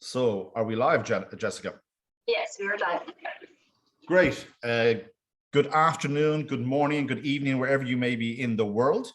So are we live, Jessica? Yes, we're live. Great. Good afternoon, good morning, good evening, wherever you may be in the world.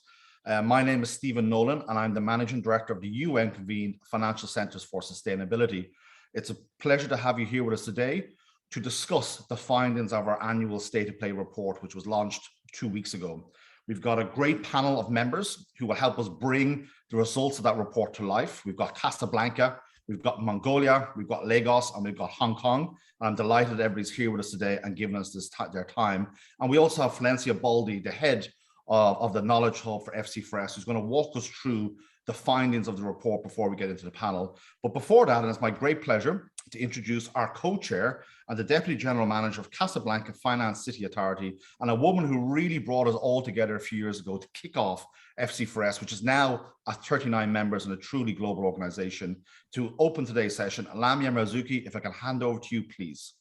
My name is Stephen Nolan, and I'm the Managing Director of the UN-convened Financial Centres for Sustainability. It's a pleasure to have you here with us today to discuss the findings of our annual State of Play report, which was launched 2 weeks ago. We've got a great panel of members who will help us bring the results of that report to life. We've got Casablanca, we've got Mongolia, we've got Lagos, and we've got Hong Kong. And I'm delighted everybody's here with us today and giving us their time. And we also have Valencia Baldi, the head of the Knowledge Hub for FC4S, who's going to walk us through the findings of the report before we get into the panel. But before that, and it's my great pleasure to introduce our co-chair and the Deputy General Manager of Casablanca Finance City Authority, and a woman who really brought us all together a few years ago to kick off FC4S, which is now at 39 members and a truly global organization. To open today's session, Lamia Marzuki, if I can hand over to you, please.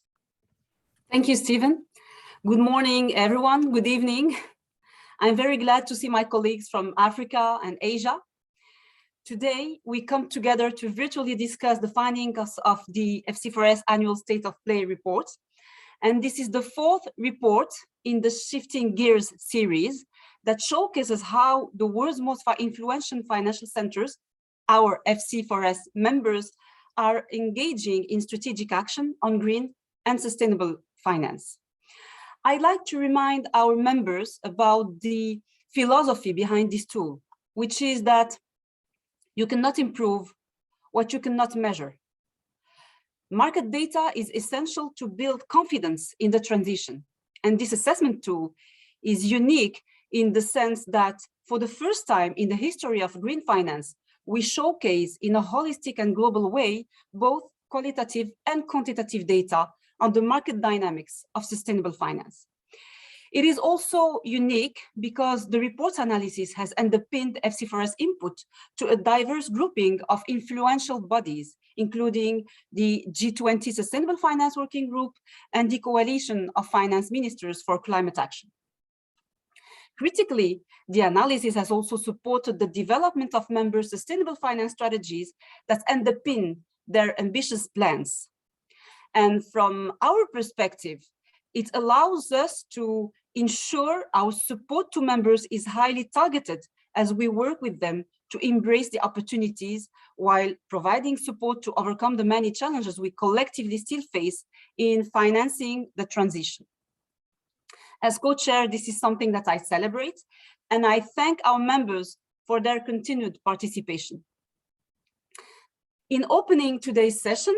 Thank you, Stephen. Good morning, everyone. Good evening. I'm very glad to see my colleagues from Africa and Asia. Today, we come together to virtually discuss the findings of the FC4S Annual State of Play report. And this is the fourth report in the Shifting Gears series that showcases how the world's most influential financial centers, our FC4S members, are engaging in strategic action on green and sustainable finance. I'd like to remind our members about the philosophy behind this tool, which is that you cannot improve what you cannot measure. Market data is essential to build confidence in the transition. And this assessment tool is unique in the sense that for the first time in the history of green finance, we showcase in a holistic and global way, both qualitative and quantitative data on the market dynamics of sustainable finance. It is also unique because the report's analysis has underpinned FC4S input to a diverse grouping of influential bodies, including the G20 Sustainable Finance Working Group and the Coalition of Finance Ministers for Climate Action. Critically, the analysis has also supported the development of members' sustainable finance strategies that underpin their ambitious plans. And from our perspective, it allows us to ensure our support to members is highly targeted as we work with them to embrace the opportunities while providing support to overcome the many challenges we collectively still face in financing the transition. As co-chair, this is something that I celebrate, and I thank our members for their continued participation. In opening today's session,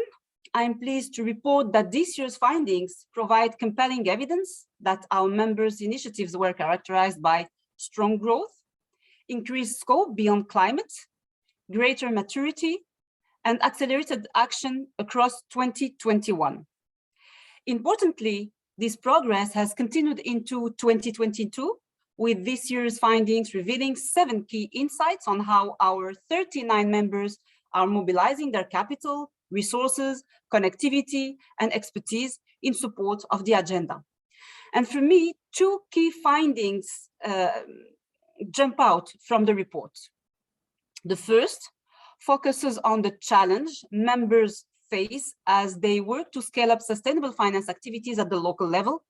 I'm pleased to report that this year's findings provide compelling evidence that our members' initiatives were characterized by strong growth, increased scope beyond climate, greater maturity, and accelerated action across 2021. Importantly, this progress has continued into 2022, with this year's findings revealing 7 key insights on how our 39 members are mobilizing their capital, resources, connectivity, and expertise in support of the agenda. And for me, 2 key findings jump out from the report. The first focuses on the challenge members face as they work to scale up sustainable finance activities at the local level,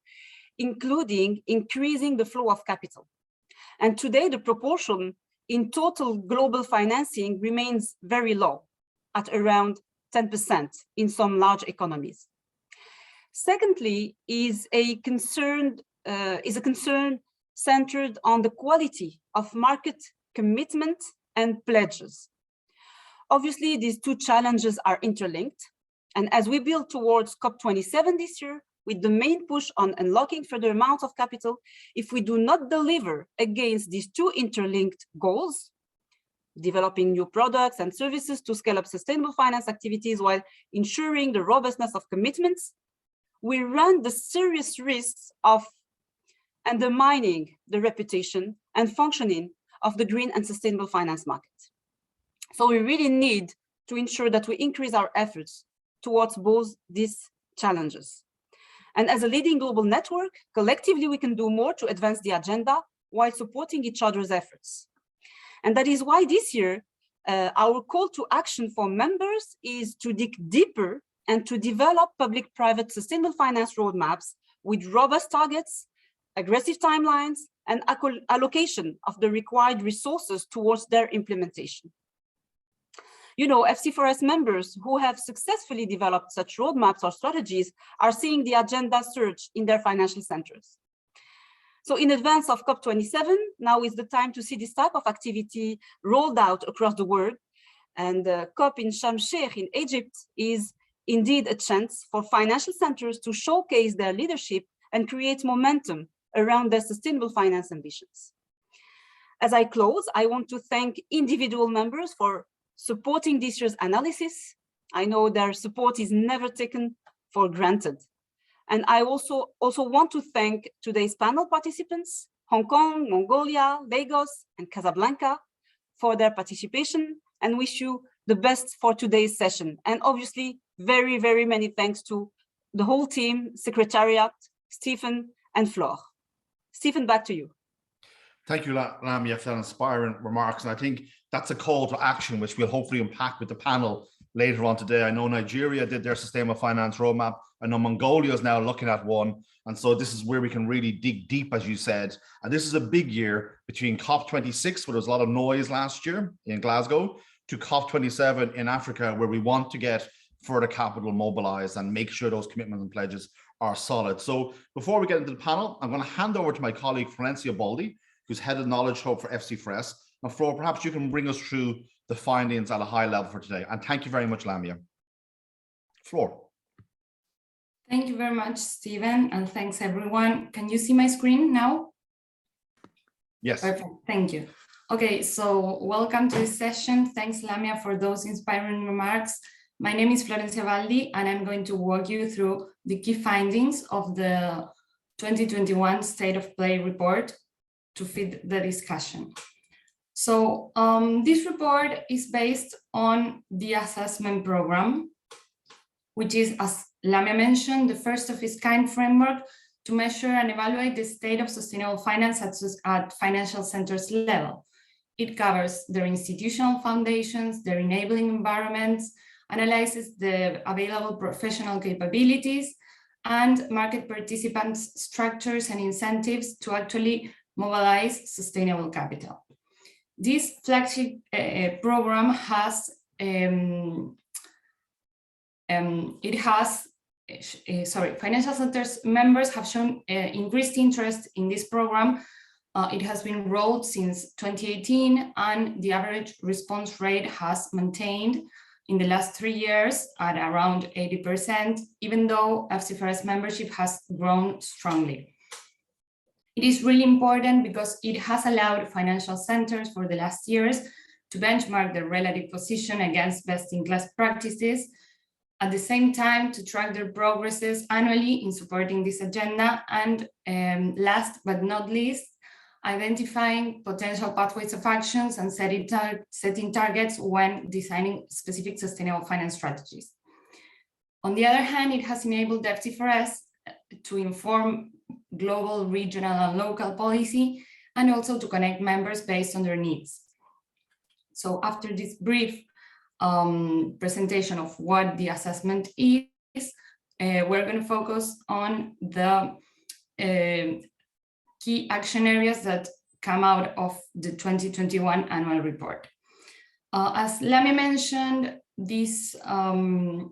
including increasing the flow of capital. And today, the proportion in total global financing remains very low, at around 10% in some large economies. Secondly, is a concern centered on the quality of market commitment and pledges. Obviously, these 2 challenges are interlinked. And as we build towards COP27 this year, with the main push on unlocking further amounts of capital, if we do not deliver against these 2 interlinked goals, developing new products and services to scale up sustainable finance activities while ensuring the robustness of commitments, we run the serious risks of undermining the reputation and functioning of the green and sustainable finance market. So we really need to ensure that we increase our efforts towards both these challenges. And as a leading global network, collectively we can do more to advance the agenda while supporting each other's efforts. And that is why this year our call to action for members is to dig deeper and to develop public-private sustainable finance roadmaps with robust targets, aggressive timelines, and allocation of the required resources towards their implementation. You know, FC4S members who have successfully developed such roadmaps or strategies are seeing the agenda surge in their financial centers. So in advance of COP27, now is the time to see this type of activity rolled out across the world. And COP in Sharm el-Sheikh in Egypt is indeed a chance for financial centers to showcase their leadership and create momentum around their sustainable finance ambitions. As I close, I want to thank individual members for supporting this year's analysis. I know their support is never taken for granted. And I also want to thank today's panel participants, Hong Kong, Mongolia, Lagos, and Casablanca for their participation, and wish you the best for today's session. And obviously, very, very many thanks to the whole team, Secretariat, Stephen, and Flor. Stephen, back to you. Thank you, Lamia, for that inspiring remarks. And I think that's a call to action, which we'll hopefully unpack with the panel later on today. I know Nigeria did their sustainable finance roadmap. I know Mongolia is now looking at one. And so this is where we can really dig deep, as you said. And this is a big year between COP26, where there was a lot of noise last year in Glasgow, to COP27 in Africa, where we want to get further capital mobilized and make sure those commitments and pledges are solid. So before we get into the panel, I'm going to hand over to my colleague, Florencia Baldi, who's head of Knowledge Hub for FC4S. Now, Flor, perhaps you can bring us through the findings at a high level for today. And thank you very much, Lamia. Flor. Thank you very much, Stephen, and thanks everyone. Can you see my screen now? Yes. Perfect, thank you. Okay, so welcome to this session. Thanks, Lamia, for those inspiring remarks. My name is Florencia Baldi, and I'm going to walk you through the key findings of the 2021 State of Play report to feed the discussion. So this report is based on the assessment program, which is, as Lamia mentioned, the first of its kind framework to measure and evaluate the state of sustainable finance at financial centers level. It covers their institutional foundations, their enabling environments, analyzes the available professional capabilities, and market participants' structures and incentives to actually mobilize sustainable capital. This flagship program has financial centers members have shown increased interest in this program. It has been rolled since 2018, and the average response rate has maintained in the last 3 years at around 80%, even though FC4S membership has grown strongly. It is really important because it has allowed financial centers for the last years to benchmark their relative position against best-in-class practices, at the same time to track their progresses annually in supporting this agenda, and last but not least, identifying potential pathways of actions and setting targets when designing specific sustainable finance strategies. On the other hand, it has enabled the FC4S to inform global, regional, and local policy, and also to connect members based on their needs. So after this brief presentation of what the assessment is, we're going to focus on the key action areas that come out of the 2021 annual report. As Lamia mentioned, this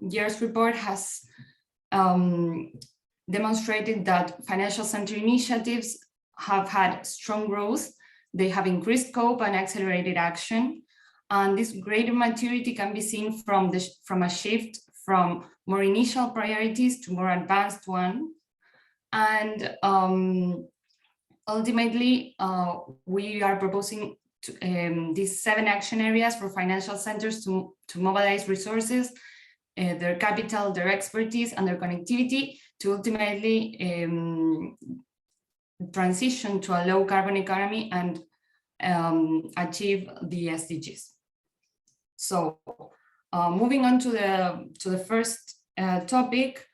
year's report has demonstrated that financial center initiatives have had strong growth. They have increased scope and accelerated action. And this greater maturity can be seen from a shift from more initial priorities to more advanced ones. And ultimately, we are proposing these 7 action areas for financial centers to mobilize resources, their capital, their expertise, and their connectivity to ultimately transition to a low carbon economy and achieve the SDGs. So moving on to the first topic,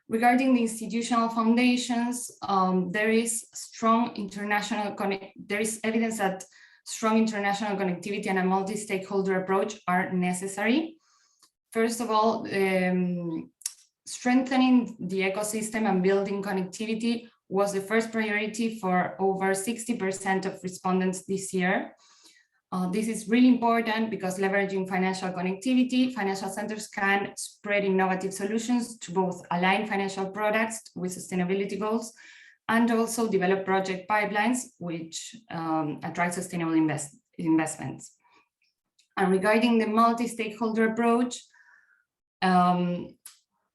regarding the institutional foundations, there is strong international there is evidence that strong international connectivity and a multi-stakeholder approach are necessary. First of all, strengthening the ecosystem and building connectivity was the first priority for over 60% of respondents this year. This is really important because leveraging financial connectivity, financial centers can spread innovative solutions to both align financial products with sustainability goals and also develop project pipelines which attract sustainable investments. And regarding the multi-stakeholder approach,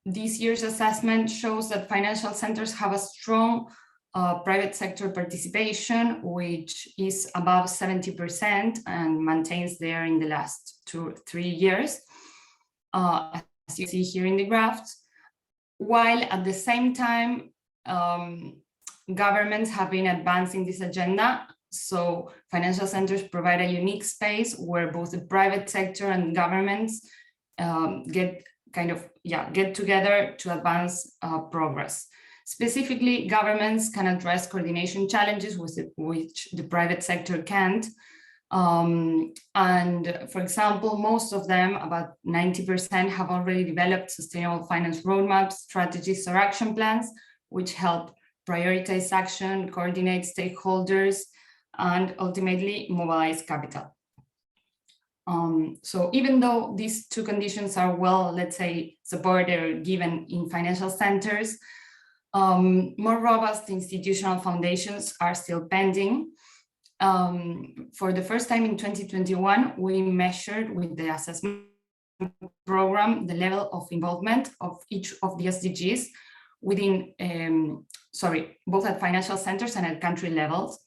this year's assessment shows that financial centers have a strong private sector participation, which is above 70% and maintains there in the last 2 or 3 years, as you see here in the graphs, while at the same time, governments have been advancing this agenda. So financial centers provide a unique space where both the private sector and governments get together to advance progress. Specifically, governments can address coordination challenges which the private sector can't. And for example, most of them, about 90%, have already developed sustainable finance roadmaps, strategies, or action plans, which help prioritize action, coordinate stakeholders, and ultimately mobilize capital. So even though these two conditions are well, let's say, supported or given in financial centers, more robust institutional foundations are still pending. For the first time in 2021, we measured with the assessment program the level of involvement of each of the SDGs within, both at financial centers and at country levels.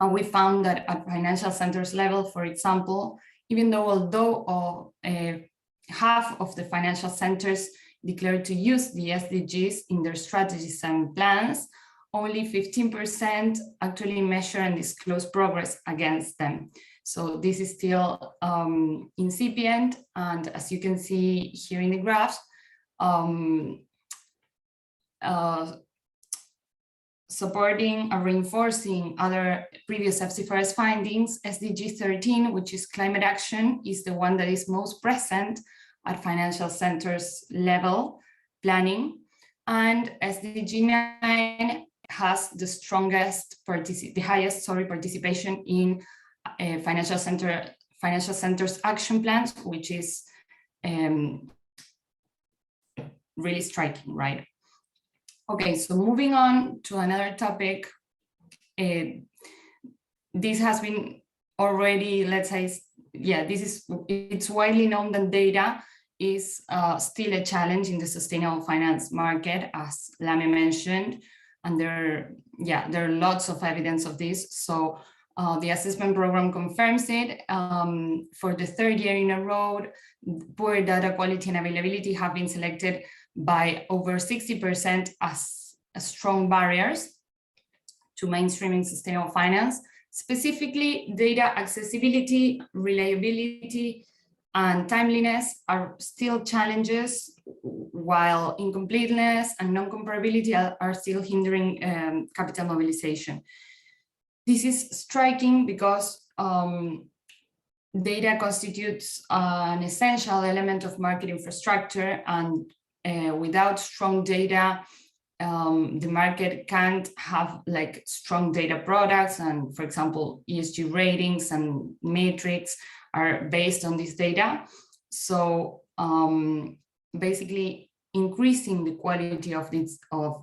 And we found that at financial centers level, for example, even though although half of the financial centers declared to use the SDGs in their strategies and plans, only 15% actually measure and disclose progress against them. So this is still incipient, and as you can see here in the graphs, supporting and reinforcing other previous FC4S findings, SDG 13, which is climate action, is the one that is most present at financial centers level planning, and SDG 9 has the highest participation in financial centers action plans, which is really striking, right? Okay, so moving on to another topic, this has been already, let's say, it's widely known that data is still a challenge in the sustainable finance market, as Lame mentioned, and there are lots of evidence of this. So the assessment program confirms it. For the 3rd year in a row, poor data quality and availability have been selected by over 60% as strong barriers to mainstreaming sustainable finance. Specifically, data accessibility, reliability, and timeliness are still challenges, while incompleteness and non-comparability are still hindering capital mobilization. This is striking because data constitutes an essential element of market infrastructure, and without strong data, the market can't have like strong data products. And for example, ESG ratings and metrics are based on this data. So basically increasing the quality of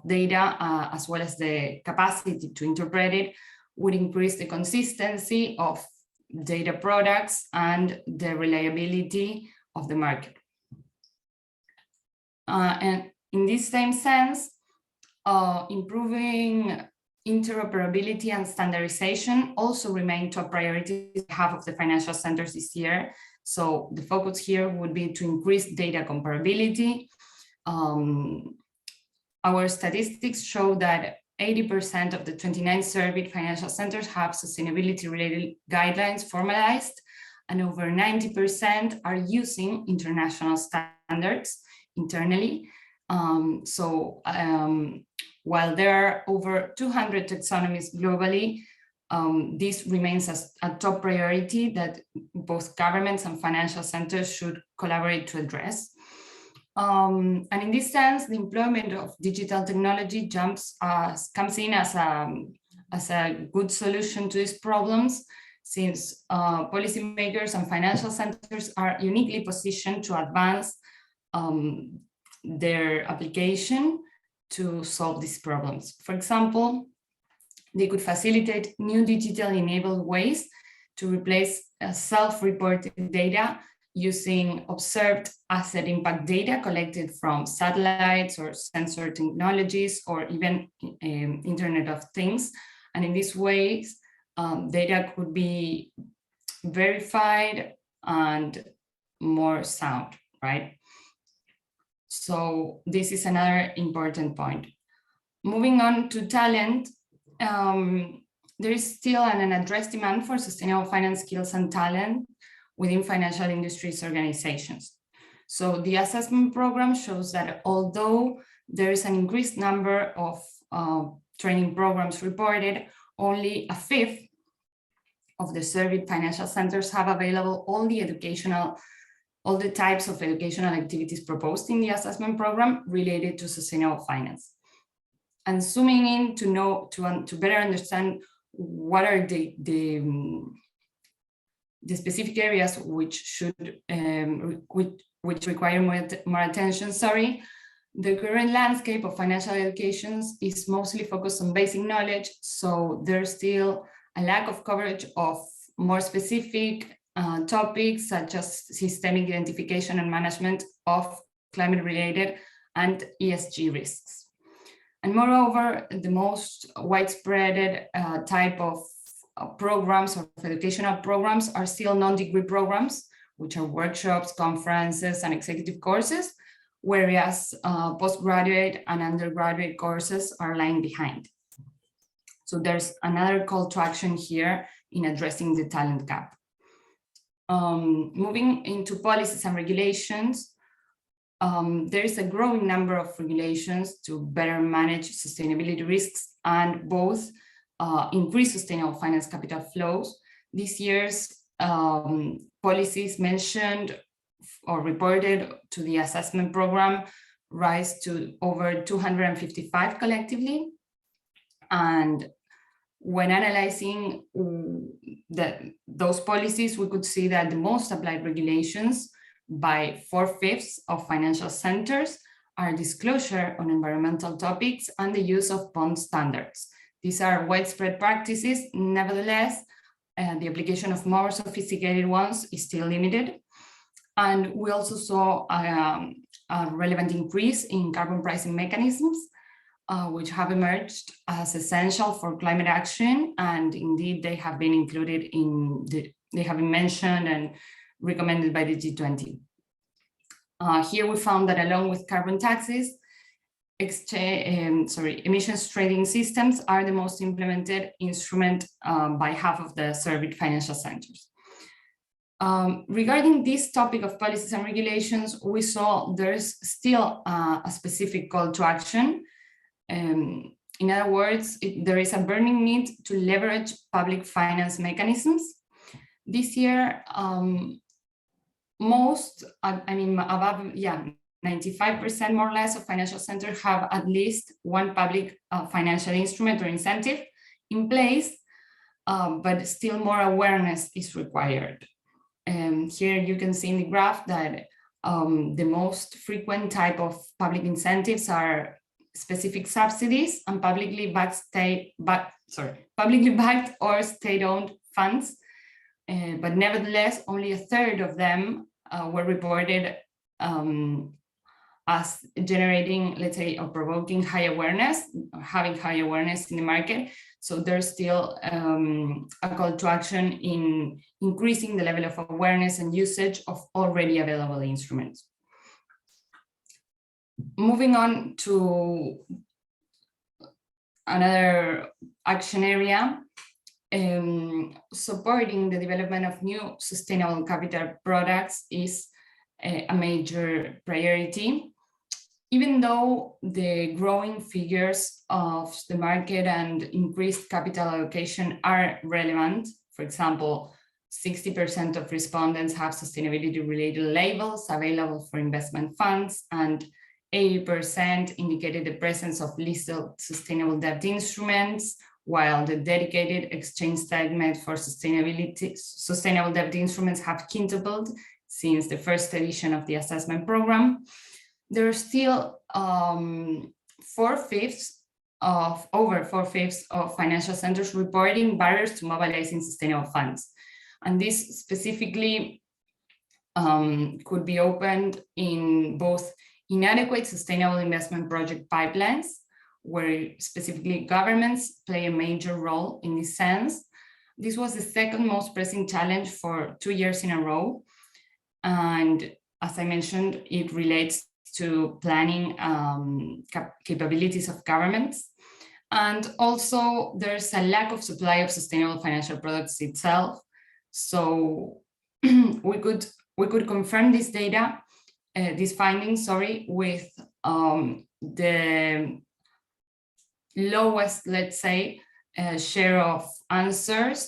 data as well as the capacity to interpret it would increase the consistency of data products and the reliability of the market. And in this same sense, improving interoperability and standardization also remain top priorities on behalf of the financial centers this year. So the focus here would be to increase data comparability. Our statistics show that 80% of the 29 surveyed financial centers have sustainability-related guidelines formalized, and over 90% are using international standards internally. While there are over 200 taxonomies globally, this remains as a top priority that both governments and financial centers should collaborate to address. And in this sense, the employment of digital technology comes in as a good solution to these problems, since policymakers and financial centers are uniquely positioned to advance their application to solve these problems. For example, they could facilitate new digitally enabled ways to replace self-reported data using observed asset impact data collected from satellites or sensor technologies or even Internet of Things. And in these ways, data could be verified and more sound, right? So this is another important point. Moving on to talent, there is still an unaddressed demand for sustainable finance skills and talent within financial industries organizations. So the assessment program shows that although there is an increased number of training programs reported, only a fifth of the surveyed financial centers have available all the types of educational activities proposed in the assessment program related to sustainable finance. And zooming in to better understand what are the specific areas which require more attention. The current landscape of financial education is mostly focused on basic knowledge, so there's still a lack of coverage of more specific topics such as systemic identification and management of climate-related and ESG risks. And moreover, the most widespread type of programs or educational programs are still non-degree programs, which are workshops, conferences, and executive courses, whereas postgraduate and undergraduate courses are lying behind. So there's another call to action here in addressing the talent gap. Moving into policies and regulations, there is a growing number of regulations to better manage sustainability risks and both increase sustainable finance capital flows. This year's policies mentioned or reported to the assessment program rise to over 255 collectively. And when analyzing those policies, we could see that the most applied regulations by 4/5 of financial centers are disclosure on environmental topics and the use of bond standards. These are widespread practices. Nevertheless, the application of more sophisticated ones is still limited. And we also saw a relevant increase in carbon pricing mechanisms, which have emerged as essential for climate action. And indeed, they have been included they have been mentioned and recommended by the G20. Here we found that along with carbon taxes, emissions trading systems are the most implemented instrument by half of the surveyed financial centers. Regarding this topic of policies and regulations, we saw there's still a specific call to action. In other words, there is a burning need to leverage public finance mechanisms. This year, above 95% more or less of financial centers have at least one public financial instrument or incentive in place, but still more awareness is required. Here you can see in the graph that the most frequent type of public incentives are specific subsidies and publicly backed or state-owned funds. But nevertheless, only a third of them were reported as generating, let's say, or provoking high awareness, or having high awareness in the market. So there's still a call to action in increasing the level of awareness and usage of already available instruments. Moving on to another action area, supporting the development of new sustainable capital products is a major priority. even though the growing figures of the market and increased capital allocation are relevant, for example, 60% of respondents have sustainability-related labels available for investment funds, and 80% indicated the presence of listed sustainable debt instruments, while the dedicated exchange segment for sustainable debt instruments have quintupled since the first edition of the assessment program. There are still over 4/5 of financial centers reporting barriers to mobilizing sustainable funds. And this specifically could be opened in both inadequate sustainable investment project pipelines, where specifically governments play a major role in this sense. This was the second most pressing challenge for 2 years in a row. And as I mentioned, it relates to planning capabilities of governments. And also there's a lack of supply of sustainable financial products itself. So we could confirm this data, these findings, with the lowest, let's say, share of answers,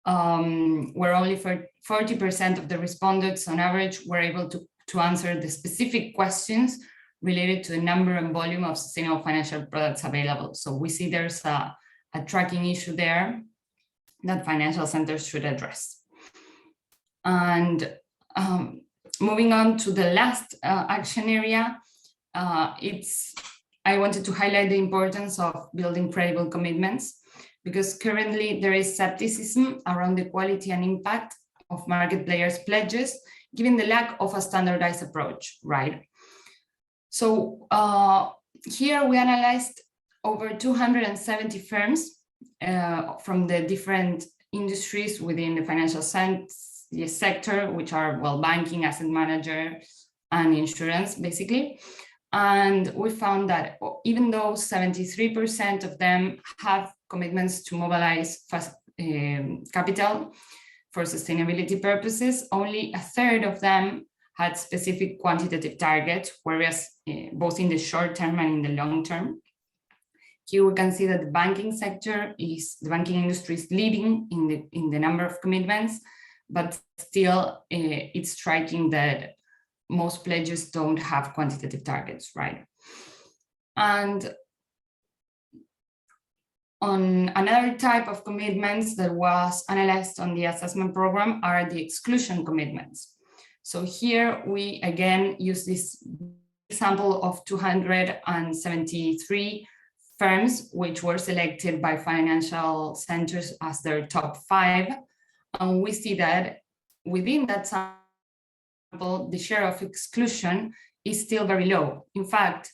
where only 40% of the respondents on average were able to answer the specific questions related to the number and volume of sustainable financial products available. So we see there's a tracking issue there that financial centers should address. And moving on to the last action area, I wanted to highlight the importance of building credible commitments, because currently there is skepticism around the quality and impact of market players' pledges, given the lack of a standardized approach, right? So here we analyzed over 270 firms from the different industries within the financial sector, which are, well, banking, asset manager, and insurance, basically. And we found that even though 73% of them have commitments to mobilize capital for sustainability purposes, only a third of them had specific quantitative targets, whereas both in the short term and in the long term. Here we can see that the banking industry is leading in the number of commitments, but still it's striking that most pledges don't have quantitative targets, right? And on another type of commitments that was analyzed on the assessment program are the exclusion commitments. So here we again use this example of 273 firms, which were selected by financial centers as their top 5. And we see that within that sample, the share of exclusion is still very low. In fact,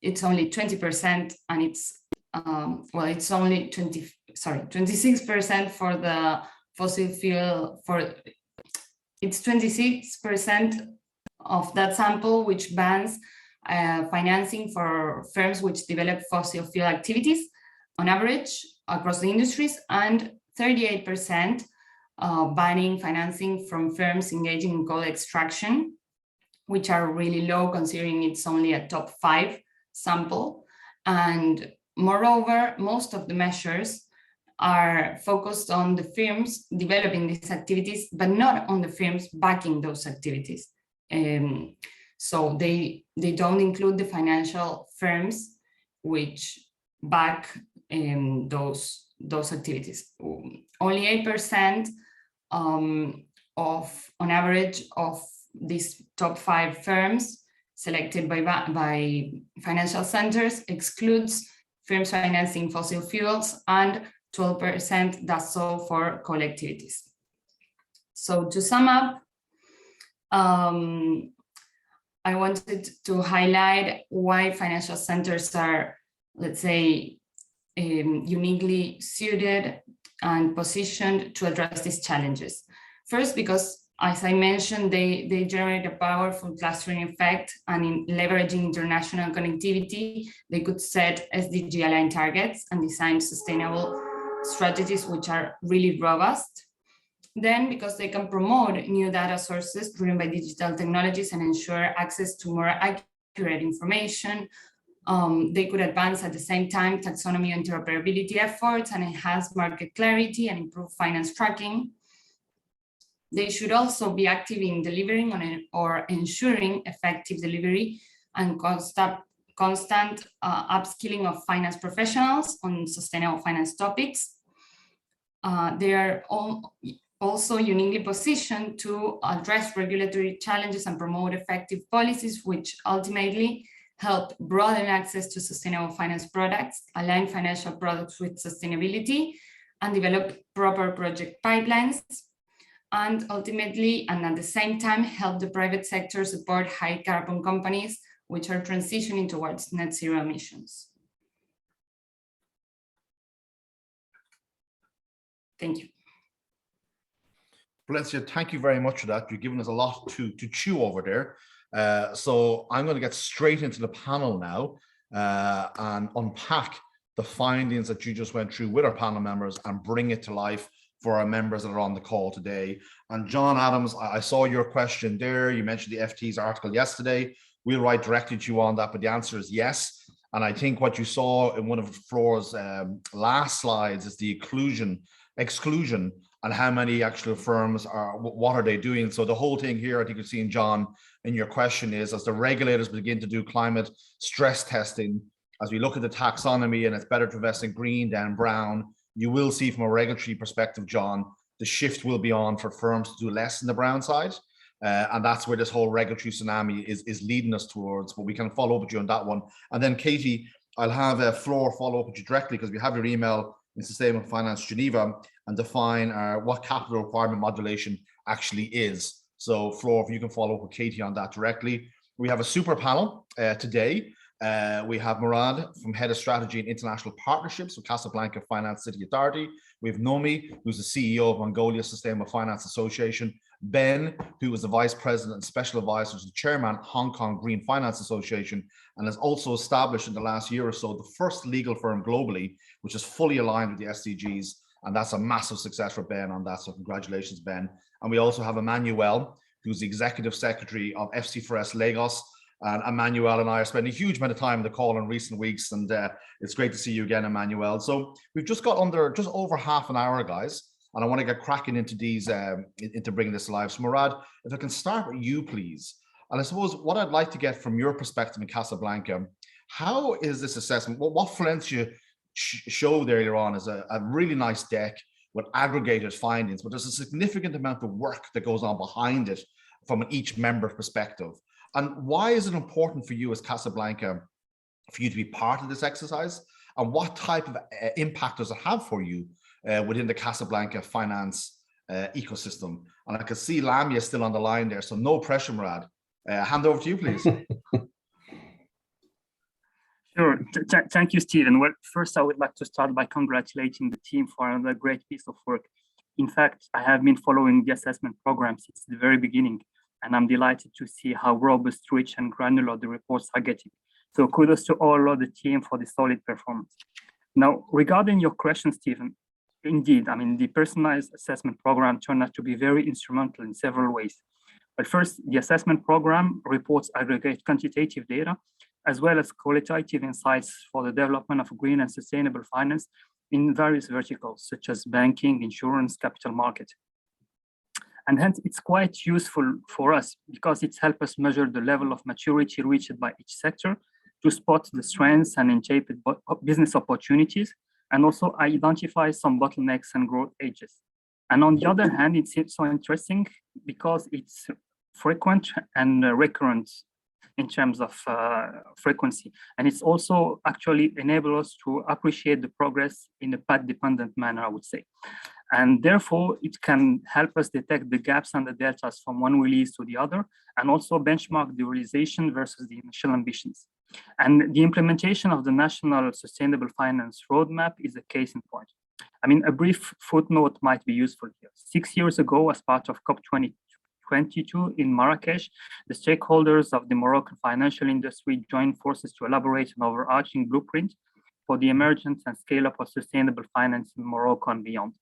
it's only 20%, and it's only 26% for the fossil fuel. It's 26% of that sample which bans financing for firms which develop fossil fuel activities on average across the industries, and 38% banning financing from firms engaging in coal extraction, which are really low considering it's only a top 5 sample. And moreover, most of the measures are focused on the firms developing these activities, but not on the firms backing those activities. So they don't include the financial firms which back those activities. Only 8% on average of these top 5 firms selected by financial centers excludes firms financing fossil fuels, and 12% does so for coal activities. So to sum up, I wanted to highlight why financial centers are, let's say, uniquely suited and positioned to address these challenges. First, because, as I mentioned, they generate a powerful clustering effect, and in leveraging international connectivity, they could set SDG-aligned targets and design sustainable strategies which are really robust. Then, because they can promote new data sources driven by digital technologies and ensure access to more accurate accurate information. They could advance at the same time taxonomy interoperability efforts and enhance market clarity and improve finance tracking. They should also be active in delivering on or ensuring effective delivery and constant upskilling of finance professionals on sustainable finance topics. They are also uniquely positioned to address regulatory challenges and promote effective policies, which ultimately help broaden access to sustainable finance products, align financial products with sustainability, and develop proper project pipelines, and ultimately, and at the same time, help the private sector support high carbon companies which are transitioning towards net zero emissions. Thank you. Valencia, thank you very much for that. You've given us a lot to chew over there. So I'm going to get straight into the panel now and unpack the findings that you just went through with our panel members and bring it to life for our members that are on the call today. And John Adams, I saw your question there. You mentioned the FT's article yesterday. We'll write directly to you on that, but the answer is yes. And I think what you saw in one of Floor's last slides is the exclusion and how many actual firms are, what are they doing? So the whole thing here, I think you're seeing, John, in your question is, as the regulators begin to do climate stress testing, as we look at the taxonomy and it's better to invest in green than brown, you will see from a regulatory perspective, John, the shift will be on for firms to do less in the brown side. And that's where this whole regulatory tsunami is leading us towards, but we can follow up with you on that one. And then Katie, I'll have Floor follow up with you directly because we have your email in Sustainable Finance Geneva and define what capital requirement modulation actually is. So Floor, if you can follow up with Katie on that directly. We have a super panel today. We have Murad from Head of Strategy and International Partnerships with Casablanca Finance City Authority. We have Nomi, who's the CEO of Mongolia Sustainable Finance Association. Ben, who is the Vice President and Special Advisor to the Chairman, Hong Kong Green Finance Association, and has also established in the last year or so the first legal firm globally, which is fully aligned with the SDGs. And that's a massive success for Ben on that. So congratulations, Ben. And we also have Emmanuel, who's the Executive Secretary of FC4S Lagos. And Emmanuel and I are spending a huge amount of time on the call in recent weeks, and it's great to see you again, Emmanuel. So we've just got just over half an hour, guys, and I want to get cracking into these, into bringing this live. So Murad, if I can start with you, please. And I suppose what I'd like to get from your perspective in Casablanca, how is this assessment? What Valencia showed earlier on is a really nice deck with aggregated findings, but there's a significant amount of work that goes on behind it from each member perspective. And why is it important for you as Casablanca for you to be part of this exercise? And what type of impact does it have for you within the Casablanca finance ecosystem? And I can see Lamia still on the line there, so no pressure, Murad. Hand over to you, please. Sure. Thank you, Stephen. Well, first, I would like to start by congratulating the team for another great piece of work. In fact, I have been following the assessment program since the very beginning, and I'm delighted to see how robust, rich, and granular the reports are getting. So kudos to all of the team for the solid performance. Now, regarding your question, Stephen, indeed, I mean, the personalized assessment program turned out to be very instrumental in several ways. But first, the assessment program reports aggregate quantitative data, as well as qualitative insights for the development of green and sustainable finance in various verticals, such as banking, insurance, capital market. And hence, it's quite useful for us because it's helped us measure the level of maturity reached by each sector to spot the strengths and interpret business opportunities, and also identify some bottlenecks and growth edges. And on the other hand, it's so interesting because it's frequent and recurrent in terms of frequency. And it's also actually enabled us to appreciate the progress in a path-dependent manner, I would say. And therefore, it can help us detect the gaps and the deltas from one release to the other, and also benchmark the realization versus the initial ambitions. And the implementation of the National Sustainable Finance Roadmap is a case in point. I mean, a brief footnote might be useful here. 6 years ago, as part of COP22 in Marrakesh, the stakeholders of the Moroccan financial industry joined forces to elaborate an overarching blueprint for the emergence and scale-up of sustainable finance in Morocco and beyond.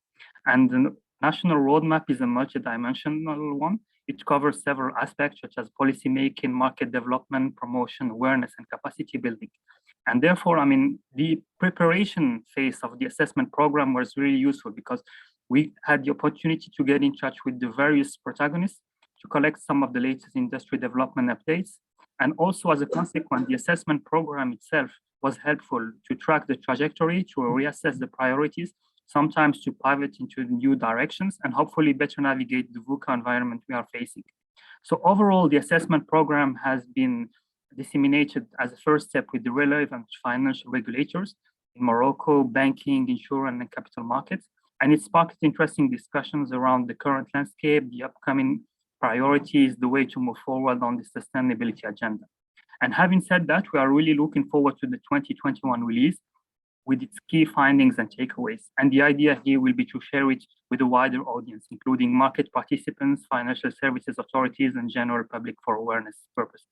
And the national roadmap is a multidimensional one. It covers several aspects such as policy making, market development, promotion, awareness, and capacity building. And therefore, I mean, the preparation phase of the assessment program was really useful because we had the opportunity to get in touch with the various protagonists to collect some of the latest industry development updates. And also, as a consequence, the assessment program itself was helpful to track the trajectory, to reassess the priorities, sometimes to pivot into new directions, and hopefully better navigate the VUCA environment we are facing. So overall, the assessment program has been disseminated as a first step with the relevant financial regulators in Morocco, banking, insurance, and capital markets. And it sparked interesting discussions around the current landscape, the upcoming priorities, the way to move forward on the sustainability agenda. And having said that, we are really looking forward to the 2021 release with its key findings and takeaways. And the idea here will be to share it with a wider audience, including market participants, financial services authorities, and general public for awareness purposes.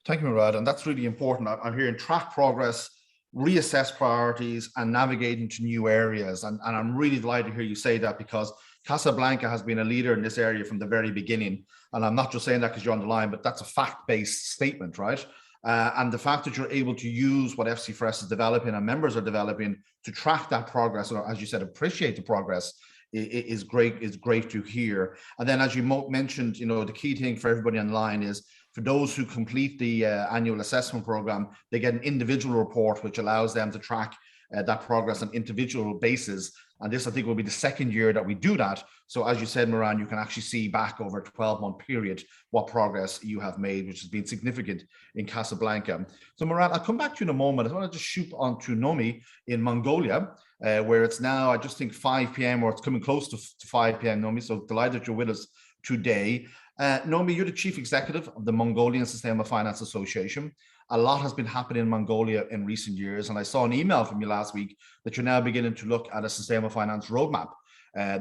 Thank you, Murad. And that's really important. I'm hearing track progress, reassess priorities, and navigate into new areas. And I'm really delighted to hear you say that, because Casablanca has been a leader in this area from the very beginning. And I'm not just saying that because you're on the line, but that's a fact-based statement, right? And the fact that you're able to use what FC4S is developing and members are developing to track that progress, or as you said, appreciate the progress, is great to hear. And then, as you mentioned, you know, the key thing for everybody online is for those who complete the annual assessment program, they get an individual report which allows them to track that progress on individual basis. And this, I think, will be the second year that we do that. So as you said, Moran, you can actually see back over a 12-month period what progress you have made, which has been significant in Casablanca. So Moran, I'll come back to you in a moment. I want to just shoot on to Nomi in Mongolia, where it's now, I just think 5 p.m. or it's coming close to 5 p.m. Nomi, so delighted you're with us today. Nomi, you're the Chief Executive of the Mongolian Sustainable Finance Association. A lot has been happening in Mongolia in recent years, and I saw an email from you last week that you're now beginning to look at a sustainable finance roadmap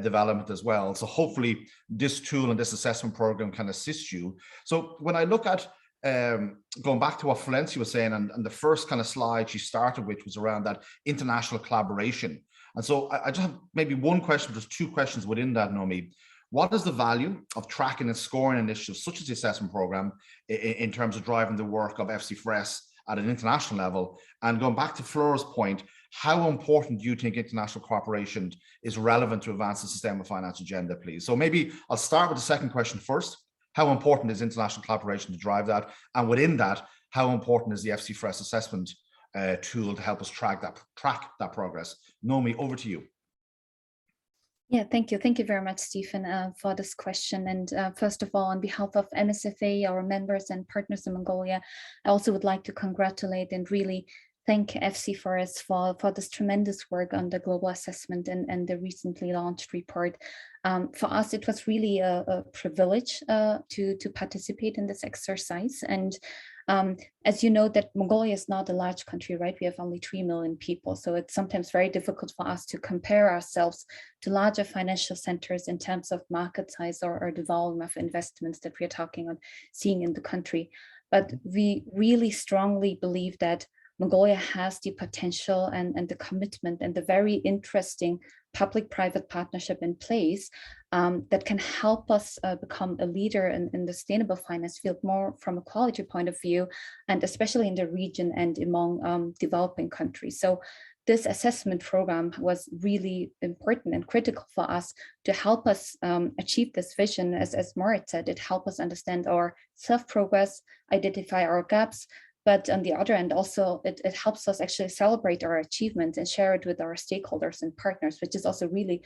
development as well. So hopefully this tool and this assessment program can assist you. So when I look at going back to what Valencia was saying, and the first kind of slide she started with was around that international collaboration. And so I just have maybe one question, there's two questions within that, Nomi. What is the value of tracking and scoring initiatives such as the assessment program in terms of driving the work of FC4S at an international level? And going back to Flora's point, how important do you think international cooperation is relevant to advance the sustainable finance agenda, please? So maybe I'll start with the second question first. How important is international collaboration to drive that? And within that, how important is the FC4S assessment tool to help us track that progress? Nomi, over to you. Yeah, thank you. Thank you very much, Stephen, for this question. And first of all, on behalf of MSFA, our members and partners in Mongolia, I also would like to congratulate and really thank FC4S for this tremendous work on the global assessment and the recently launched report. For us, it was really a privilege to participate in this exercise. And as you know, that Mongolia is not a large country, right? We have only 3 million people. So it's sometimes very difficult for us to compare ourselves to larger financial centers in terms of market size or the volume of investments that we are talking on seeing in the country. But we really strongly believe that Mongolia has the potential and the commitment and the very interesting public-private partnership in place that can help us become a leader in the sustainable finance field, more from a quality point of view, and especially in the region and among developing countries. So this assessment program was really important and critical for us to help us achieve this vision. As Moritz said, it helped us understand our self-progress, identify our gaps, but on the other end, also, it helps us actually celebrate our achievements and share it with our stakeholders and partners, which is also really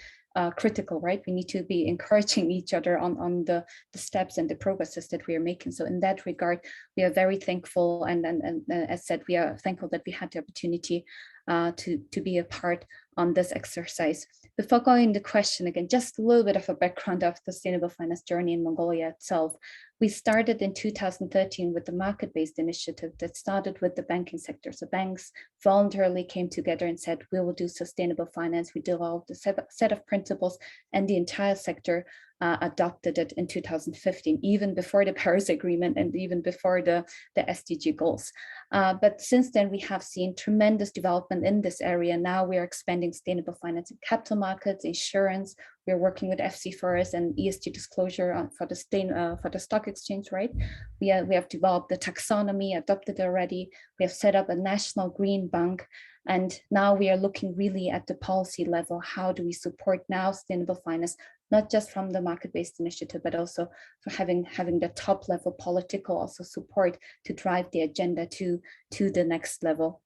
critical, right? We need to be encouraging each other on the steps and the progresses that we are making. So in that regard, we are very thankful. And as said, we are thankful that we had the opportunity to be a part on this exercise. Before going to the question, again, just a little bit of a background of the sustainable finance journey in Mongolia itself. We started in 2013 with the market-based initiative that started with the banking sector. So banks voluntarily came together and said, we will do sustainable finance. We developed a set of principles, and the entire sector adopted it in 2015, even before the Paris Agreement and even before the SDG goals. But since then, we have seen tremendous development in this area. Now we are expanding sustainable finance in capital markets, insurance. We're working with FC4S and ESG disclosure for the stock exchange, right? We have developed the taxonomy, adopted already. We have set up a national green bank. And now we are looking really at the policy level. How do we support now sustainable finance, not just from the market-based initiative, but also for having the top level political also support to drive the agenda to the next level.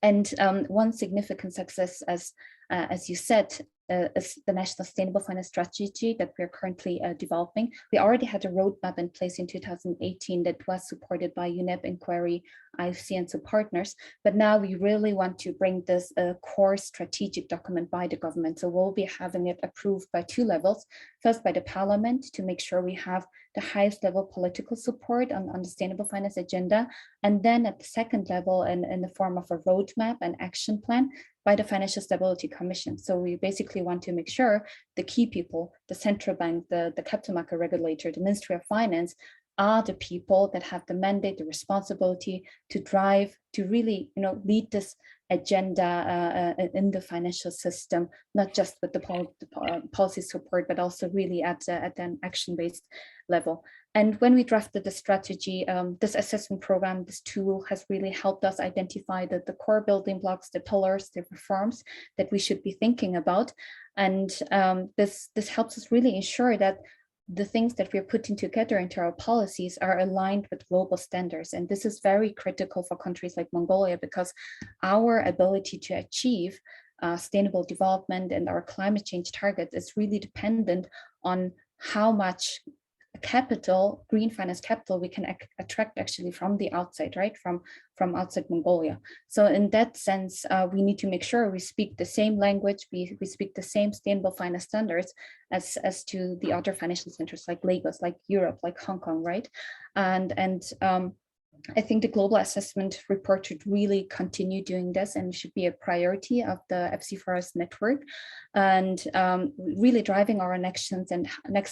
And one significant success, as you said, is the National Sustainable Finance Strategy that we're currently developing. We already had a roadmap in place in 2018 that was supported by UNEP Inquiry, IFC, and some partners. But now we really want to bring this core strategic document by the government. So we'll be having it approved by two levels. First, by the Parliament to make sure we have the highest level political support on the sustainable finance agenda. And then at the second level, in the form of a roadmap and action plan, by the Financial Stability Commission. So we basically want to make sure the key people, the central bank, the capital market regulator, the Ministry of Finance, are the people that have the mandate, the responsibility to drive, to really, lead this agenda in the financial system, not just with the policy support, but also really at an action-based level. And when we drafted the strategy, this assessment program, this tool has really helped us identify the core building blocks, the pillars, the reforms that we should be thinking about. And this helps us really ensure that the things that we're putting together into our policies are aligned with global standards. And this is very critical for countries like Mongolia, because our ability to achieve sustainable development and our climate change targets is really dependent on how much capital, green finance capital, we can attract actually from the outside, right? From outside Mongolia. So in that sense, we need to make sure we speak the same language, we speak the same sustainable finance standards as to the other financial centers like Lagos, like Europe, like Hong Kong, right? And I think the global assessment report should really continue doing this and should be a priority of the FC4S network, and really driving our next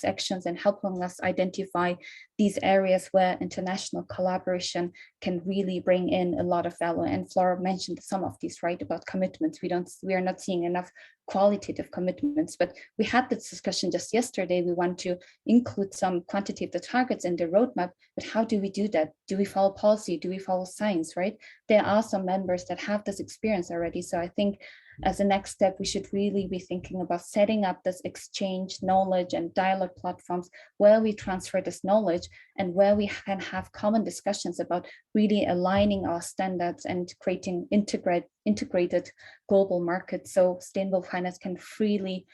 actions and helping us identify these areas where international collaboration can really bring in a lot of value. And Flora mentioned some of these, right, about commitments. We are not seeing enough qualitative commitments, but we had this discussion just yesterday. We want to include some quantitative targets in the roadmap, but how do we do that? Do we follow policy? Do we follow science, right? There are some members that have this experience already. So I think as a next step, we should really be thinking about setting up this exchange, knowledge and dialogue platforms where we transfer this knowledge and where we can have common discussions about really aligning our standards and creating integrated global markets, so sustainable finance can freely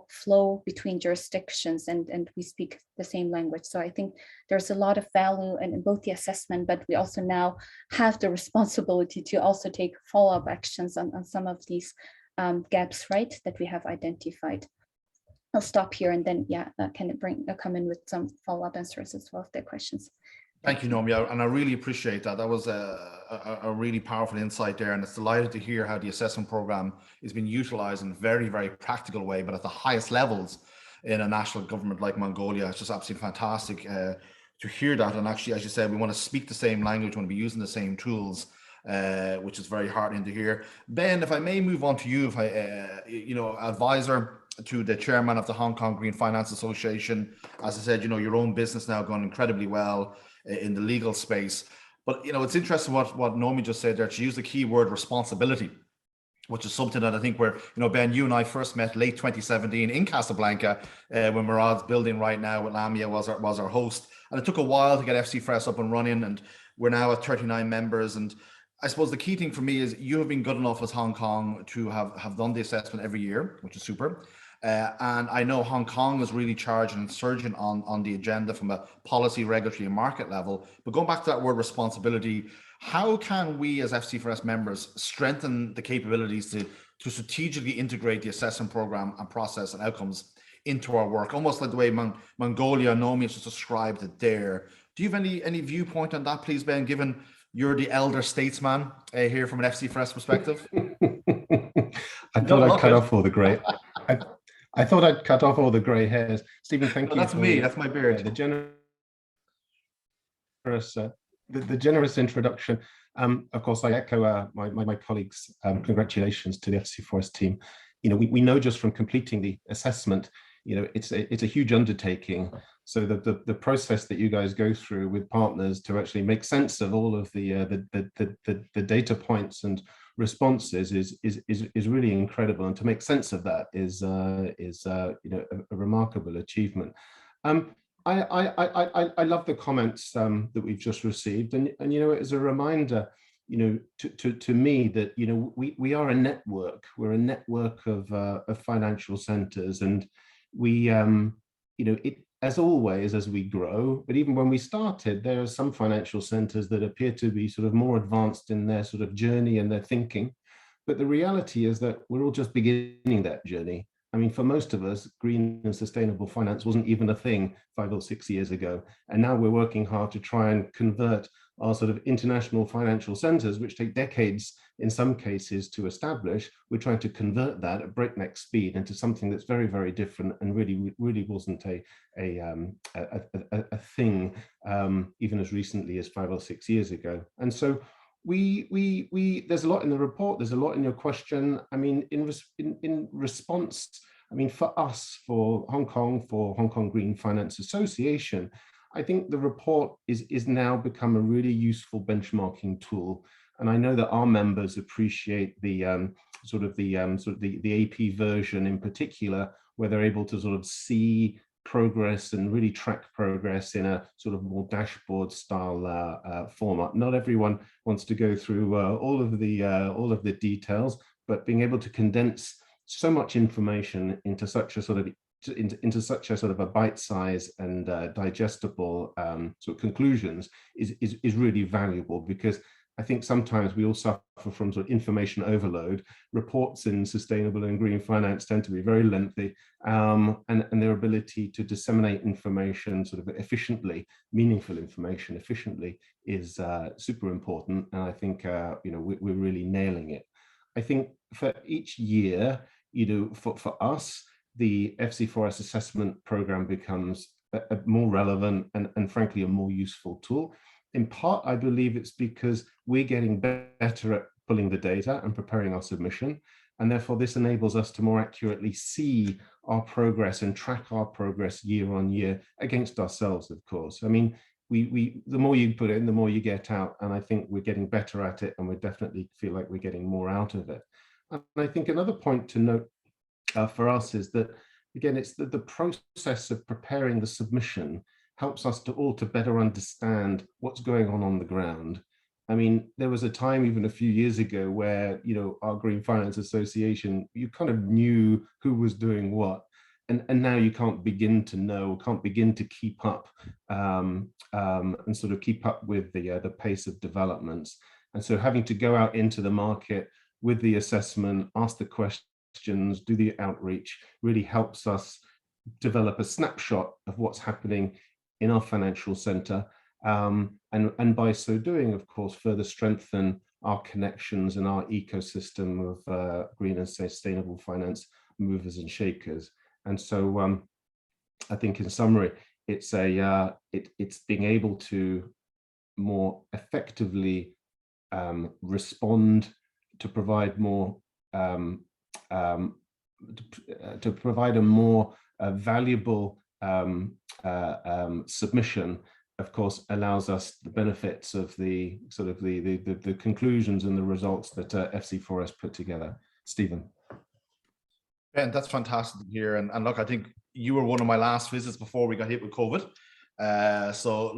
flow between jurisdictions and we speak the same language. So I think there's a lot of value in both the assessment, but we also now have the responsibility to also take follow-up actions on some of these gaps, right, that we have identified. I'll stop here and then, can come in with some follow-up answers as well if there are questions. Thank you, Nomi, and I really appreciate that. That was a really powerful insight there, and it's delighted to hear how the assessment program is being utilized in a very, very practical way, but at the highest levels in a national government like Mongolia. It's just absolutely fantastic to hear that. And actually, as you said, we want to speak the same language, we want to be using the same tools, which is very heartening to hear. Ben, if I may move on to you, if I, advisor to the chairman of the Hong Kong Green Finance Association. As I said, your own business now going incredibly well in the legal space. But, it's interesting what Nomi just said there. She used the key word responsibility, which is something that I think Ben, you and I first met late 2017 in Casablanca when Murad's building right now with Lamia was our host. And it took a while to get FC4S up and running, and we're now at 39 members. And I suppose the key thing for me is you have been good enough as Hong Kong to have done the assessment every year, which is super. And I know Hong Kong is really charged and surging on the agenda from a policy, regulatory and market level. But going back to that word responsibility, how can we as FC4S members strengthen the capabilities to strategically integrate the assessment program and process and outcomes into our work, almost like the way Mongolia, Nomi has just described it there. Do you have any viewpoint on that, please, Ben, given you're the elder statesman here from an FC4S perspective? I thought I'd cut off all the great. I thought I'd cut off all the grey hairs. Stephen, thank you. That's me. That's my beard. The generous introduction. Of course, I echo my colleagues' congratulations to the FC4S team. You know, we know just from completing the assessment, you know, it's a huge undertaking. So the process that you guys go through with partners to actually make sense of all of the data points and responses is really incredible, and to make sense of that is you know, a remarkable achievement. I love the comments that we've just received, and you know, as a reminder, you know, to me that, you know, we are a network. We're a network of financial centers, and we you know, as always, as we grow, but even when we started, there are some financial centers that appear to be sort of more advanced in their sort of journey and their thinking. But the reality is that we're all just beginning that journey. I mean, for most of us, green and sustainable finance wasn't even a thing 5 or 6 years ago. And now we're working hard to try and convert our sort of international financial centers, which take decades in some cases to establish. We're trying to convert that at breakneck speed into something that's very, very different, and really wasn't a thing even as recently as 5 or 6 years ago. And so there's a lot in the report, there's a lot in your question. I mean, in response, I mean, for us, for Hong Kong Green Finance Association, I think the report is now become a really useful benchmarking tool. And I know that our members appreciate the the AP version in particular, where they're able to sort of see progress and really track progress in a sort of more dashboard style format. Not everyone wants to go through all of the details, but being able to condense so much information into such a sort of a bite size and digestible sort of conclusions is really valuable, because I think sometimes we all suffer from sort of information overload. Reports in sustainable and green finance tend to be very lengthy, and their ability to disseminate information sort of efficiently, meaningful information efficiently, is super important. And I think you know, we're really nailing it. I think for each year, you know, for us, the FC4S assessment program becomes a more relevant and frankly a more useful tool. In part, I believe it's because we're getting better at pulling the data and preparing our submission, and therefore this enables us to more accurately see our progress and track our progress year on year against ourselves, of course. I mean, the more you put in, the more you get out, and I think we're getting better at it, and we definitely feel like we're getting more out of it. And I think another point to note for us is that, again, it's the process of preparing the submission helps us to better understand what's going on the ground. I mean, there was a time even a few years ago where, you know, our Green Finance Association, you kind of knew who was doing what, and now you can't begin to know, can't begin to keep up and sort of keep up with the pace of developments. And so having to go out into the market with the assessment, ask the questions, do the outreach, really helps us develop a snapshot of what's happening in our financial center, and by so doing, of course, further strengthen our connections and our ecosystem of green and sustainable finance movers and shakers. And so I think in summary, it's it's being able to more effectively respond, to provide more to provide a more valuable submission, of course, allows us the benefits of the sort of the conclusions and the results that FC4S put together. Stephen. Ben, that's fantastic to hear. And look, I think you were one of my last visits before we got hit with COVID. So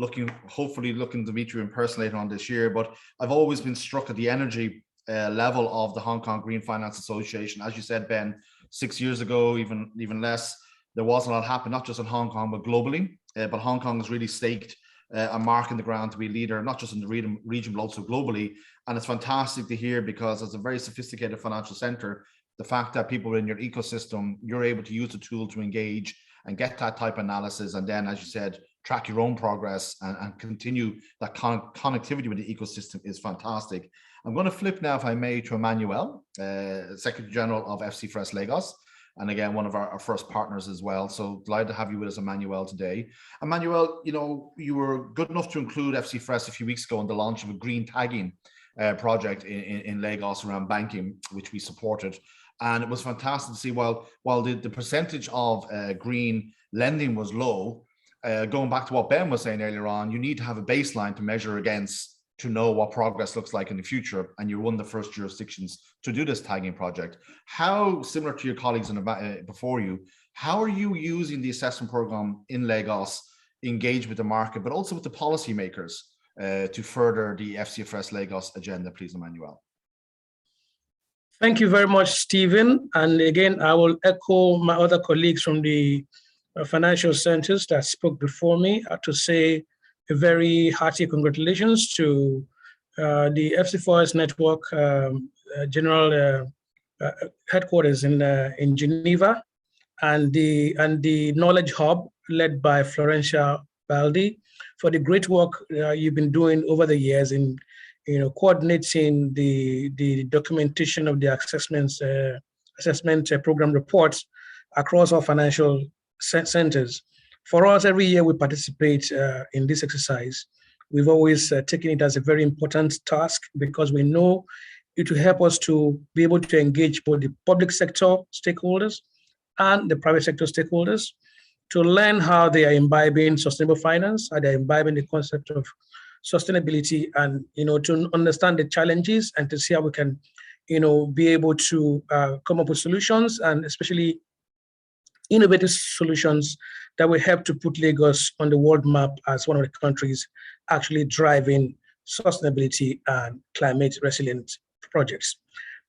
hopefully looking to meet you in person later on this year. But I've always been struck at the energy level of the Hong Kong Green Finance Association. As you said, Ben, 6 years ago, even less, there wasn't a lot happening, not just in Hong Kong, but globally. But Hong Kong has really staked a mark in the ground to be a leader, not just in the region, but also globally. And it's fantastic to hear, because as a very sophisticated financial center, the fact that people in your ecosystem, you're able to use the tool to engage and get that type of analysis. And then, as you said, track your own progress and continue that connectivity with the ecosystem is fantastic. I'm going to flip now, if I may, to Emmanuel, Secretary General of FC4S Lagos. and again, one of our first partners as well. So delighted to have you with us, Emmanuel, today. Emmanuel, you know, you were good enough to include FC4S a few weeks ago in the launch of a green tagging project in Lagos around banking, which we supported. And it was fantastic to see, while the percentage of green lending was low, going back to what Ben was saying earlier on, you need to have a baseline to measure against to know what progress looks like in the future. And you're one of the first jurisdictions to do this tagging project. How, similar to your colleagues before you, how are you using the assessment program in Lagos, engage with the market, but also with the policymakers to further the FC4S Lagos agenda, please, Emmanuel? Thank you very much, Stephen. And again, I will echo my other colleagues from the financial centers that spoke before me to say a very hearty congratulations to the FC4S Network General Headquarters in Geneva, and the Knowledge Hub led by Florencia Baldi for the great work you've been doing over the years in coordinating the documentation of the assessment program reports across our financial centers. For us, every year we participate in this exercise. We've always taken it as a very important task because we know it will help us to be able to engage both the public sector stakeholders and the private sector stakeholders to learn how they are imbibing sustainable finance, how they're imbibing the concept of sustainability, and to understand the challenges and to see how we can be able to come up with solutions, and especially innovative solutions that will help to put Lagos on the world map as one of the countries actually driving sustainability and climate resilient projects.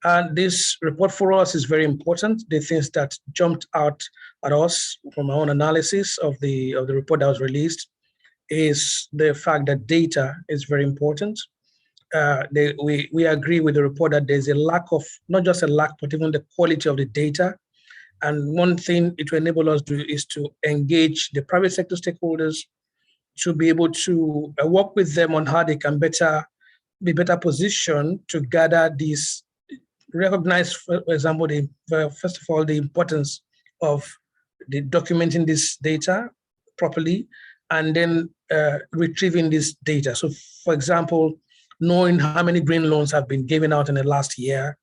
And this report for us is very important. The things that jumped out at us from our own analysis of the report that was released is the fact that data is very important. We agree with the report that there's a lack of, not just a lack, but even the quality of the data. And one thing it will enable us to do is to engage the private sector stakeholders to be able to work with them on how they can be better positioned to gather these, recognize, for example, first of all, the importance of documenting this data properly, and then retrieving this data. So, for example, knowing how many green loans have been given out in the last year,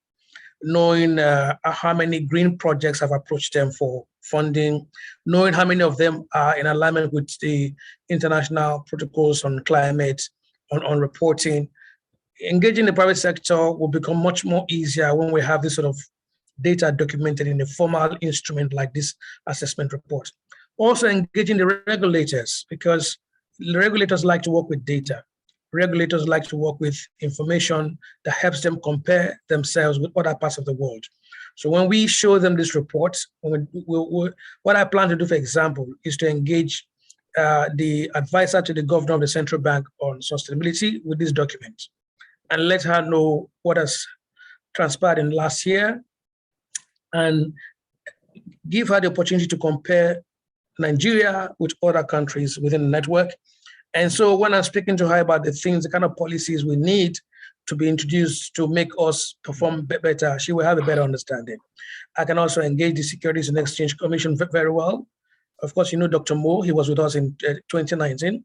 knowing how many green projects have approached them for funding, knowing how many of them are in alignment with the international protocols on climate, on reporting. Engaging the private sector will become much more easier when we have this sort of data documented in a formal instrument like this assessment report. Also engaging the regulators, because the regulators like to work with data. Regulators like to work with information that helps them compare themselves with other parts of the world. So when we show them this report, what I plan to do, for example, is to engage the advisor to the governor of the central bank on sustainability with this document, and let her know what has transpired in last year, and give her the opportunity to compare Nigeria with other countries within the network. And so when I'm speaking to her about the kind of policies we need to be introduced to make us perform better, she will have a better understanding. I can also engage the Securities and Exchange Commission very well. Of course, Dr. Mo, he was with us in 2019.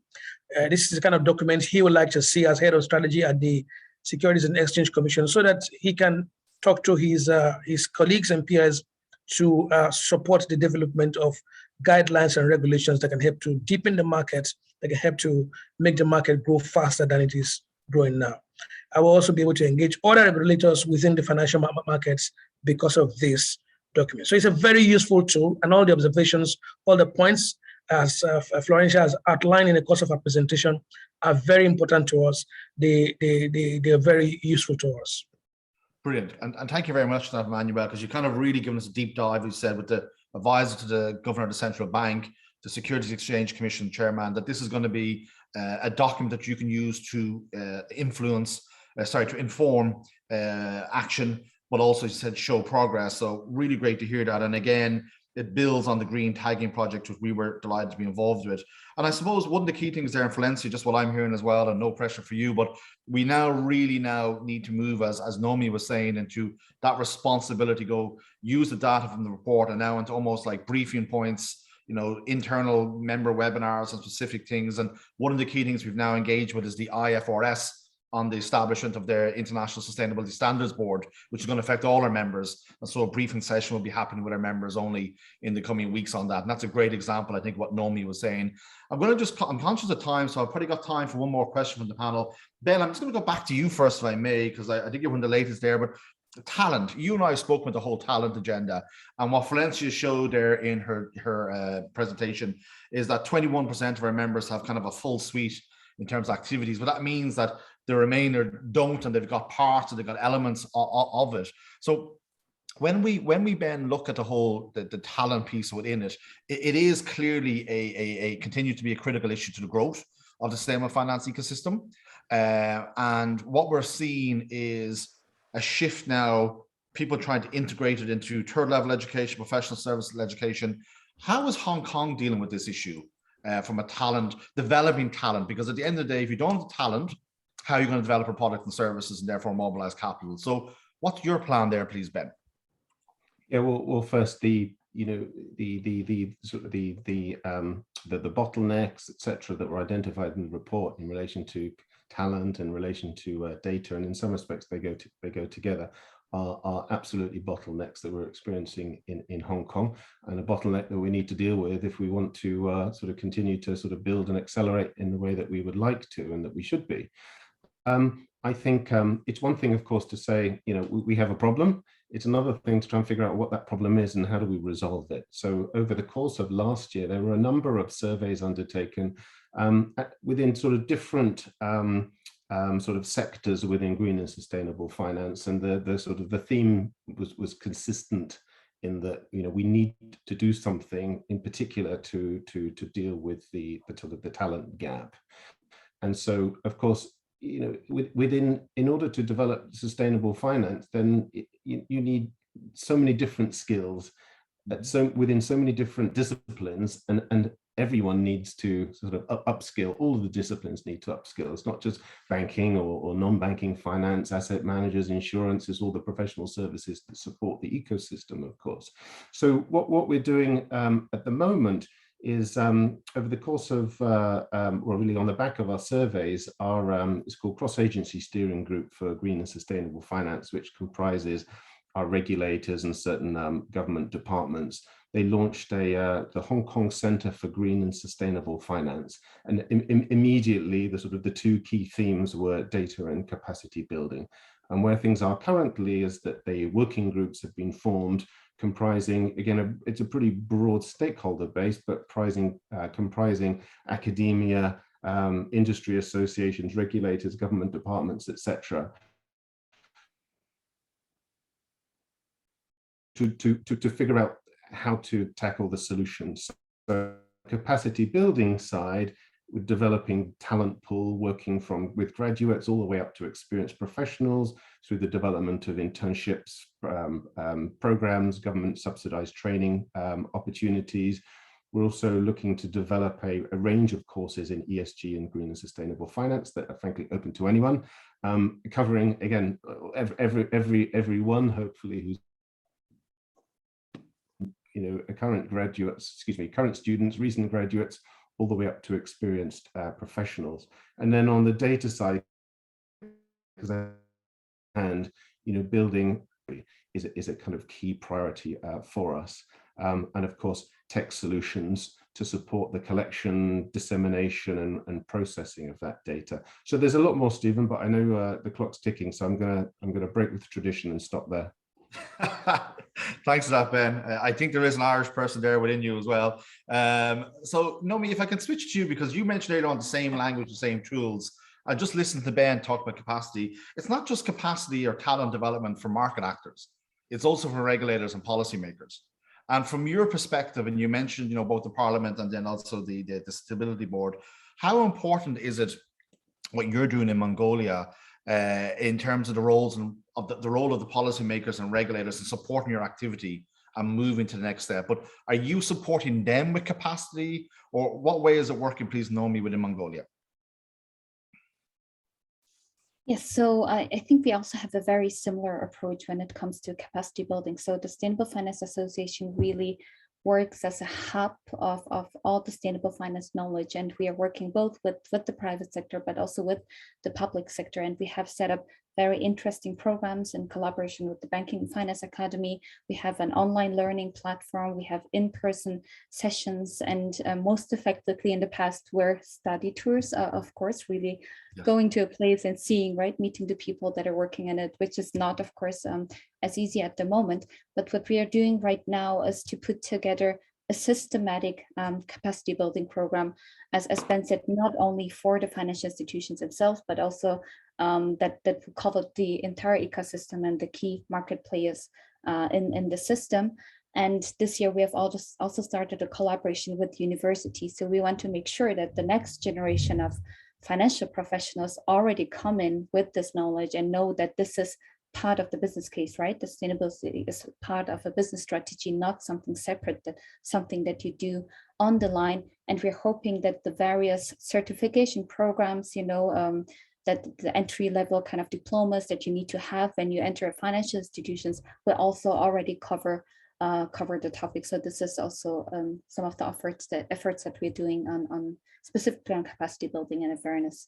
This is the kind of document he would like to see as head of strategy at the Securities and Exchange Commission, so that he can talk to his colleagues and peers to support the development of guidelines and regulations that can help to deepen the market, that can help to make the market grow faster than it is growing now. I will also be able to engage other regulators within the financial markets because of this document. So it's a very useful tool, and all the observations, all the points, as Florencia has outlined in the course of our presentation, are very important to us. They are very useful to us. Brilliant. And thank you very much for that, Emmanuel, because you kind of really given us a deep dive, you said, with the advisor to the governor of the central bank, the Securities Exchange Commission chairman, that this is going to be a document that you can use to inform action, but also, you said, show progress. So really great to hear that. And again, it builds on the green tagging project, which we were delighted to be involved with. And I suppose one of the key things there in Valencia, just what I'm hearing as well, and no pressure for you, but we really need to move, as Nomi was saying, into that responsibility, go use the data from the report and now into almost like briefing points, you know, internal member webinars on specific things. And one of the key things we've now engaged with is the IFRS on the establishment of their International Sustainability Standards Board, which is going to affect all our members. And so a briefing session will be happening with our members only in the coming weeks on that. And that's a great example, I think, what Nomi was saying. I'm conscious of time, so I've probably got time for one more question from the panel. Ben, I'm just going to go back to you first, if I may, because I think you're one of the latest there, but talent, you and I spoke with the whole talent agenda, and what Valencia showed there in her presentation is that 21% of our members have kind of a full suite in terms of activities, but that means that the remainder don't, and they've got parts and they've got elements of it. So when we Ben look at the whole the talent piece within it, it is clearly a continue to be a critical issue to the growth of the sustainable finance ecosystem. And what we're seeing is a shift now, people trying to integrate it into third level education, professional services education. How is Hong Kong dealing with this issue from a talent, developing talent? Because at the end of the day, if you don't have the talent, how are you going to develop a product and services and therefore mobilize capital? So what's your plan there, please, Ben? Yeah, well, first, the bottlenecks, etc., that were identified in the report in relation to talent, in relation to data, and in some respects they go together, are absolutely bottlenecks that we're experiencing in Hong Kong, and a bottleneck that we need to deal with if we want to sort of continue to sort of build and accelerate in the way that we would like to and that we should be. I think it's one thing, of course, to say, you know, we have a problem. It's another thing to try and figure out what that problem is and how do we resolve it. So over the course of last year, there were a number of surveys undertaken within sort of different sort of sectors within green and sustainable finance, and the sort of the theme was consistent in that, you know, we need to do something in particular to deal with the sort of the talent gap. And so, of course, you know, in order to develop sustainable finance, then you need so many different skills, within so many different disciplines, and everyone needs to sort of upskill. All of the disciplines need to upskill. It's not just banking or non-banking finance, asset managers, insurances, all the professional services that support the ecosystem, of course. So what we're doing at the moment is over the course of, well, really on the back of our surveys, it's called Cross-Agency Steering Group for Green and Sustainable Finance, which comprises our regulators and certain government departments. They launched the Hong Kong Centre for Green and Sustainable Finance, and immediately the two key themes were data and capacity building. And where things are currently is that the working groups have been formed, comprising, again, it's a pretty broad stakeholder base, but comprising academia, industry associations, regulators, government departments, etc., to figure out how to tackle the solutions. So capacity building side, with developing talent pool, working with graduates all the way up to experienced professionals through the development of internships, programs, government subsidized training opportunities. We're also looking to develop a range of courses in ESG and green and sustainable finance that are frankly open to anyone, covering, again, everyone, hopefully, who's, you know, current students, recent graduates, all the way up to experienced professionals. And then on the data side, and, you know, building is a kind of key priority for us. And of course, tech solutions to support the collection, dissemination, and processing of that data. So there's a lot more, Stephen, but I know the clock's ticking, so I'm gonna break with tradition and stop there. Thanks for that, Ben. I think there is an Irish person there within you as well. So Nomi, if I can switch to you, because you mentioned earlier on the same language, the same tools. I just listened to Ben talk about capacity. It's not just capacity or talent development for market actors. It's also for regulators and policymakers. And from your perspective, and you mentioned, you know, both the Parliament and then also the Stability Board, how important is it what you're doing in Mongolia in terms of the roles and the role of the policymakers and regulators in supporting your activity and moving to the next step. But are you supporting them with capacity, or what way is it working, please, Naomi, within Mongolia? Yes, so I think we also have a very similar approach when it comes to capacity building. So the Sustainable Finance Association really works as a hub of all the sustainable finance knowledge, and we are working both with the private sector but also with the public sector, and we have set up very interesting programs in collaboration with the Banking and Finance Academy. We have an online learning platform, we have in-person sessions, and most effectively in the past were study tours, of course, really going to a place and seeing, right, meeting the people that are working in it, which is not, of course, as easy at the moment. But what we are doing right now is to put together a systematic capacity building program, as Ben said, not only for the financial institutions themselves, but also that will cover the entire ecosystem and the key market players in the system. And this year we have also started a collaboration with universities. So we want to make sure that the next generation of financial professionals already come in with this knowledge and know that this is part of the business case, right? The sustainability is part of a business strategy, not something separate, that something that you do on the line. And we're hoping that the various certification programs, that the entry level kind of diplomas that you need to have when you enter financial institutions will also already cover the topic. So this is also some of the efforts that we're doing on specifically on capacity building and awareness.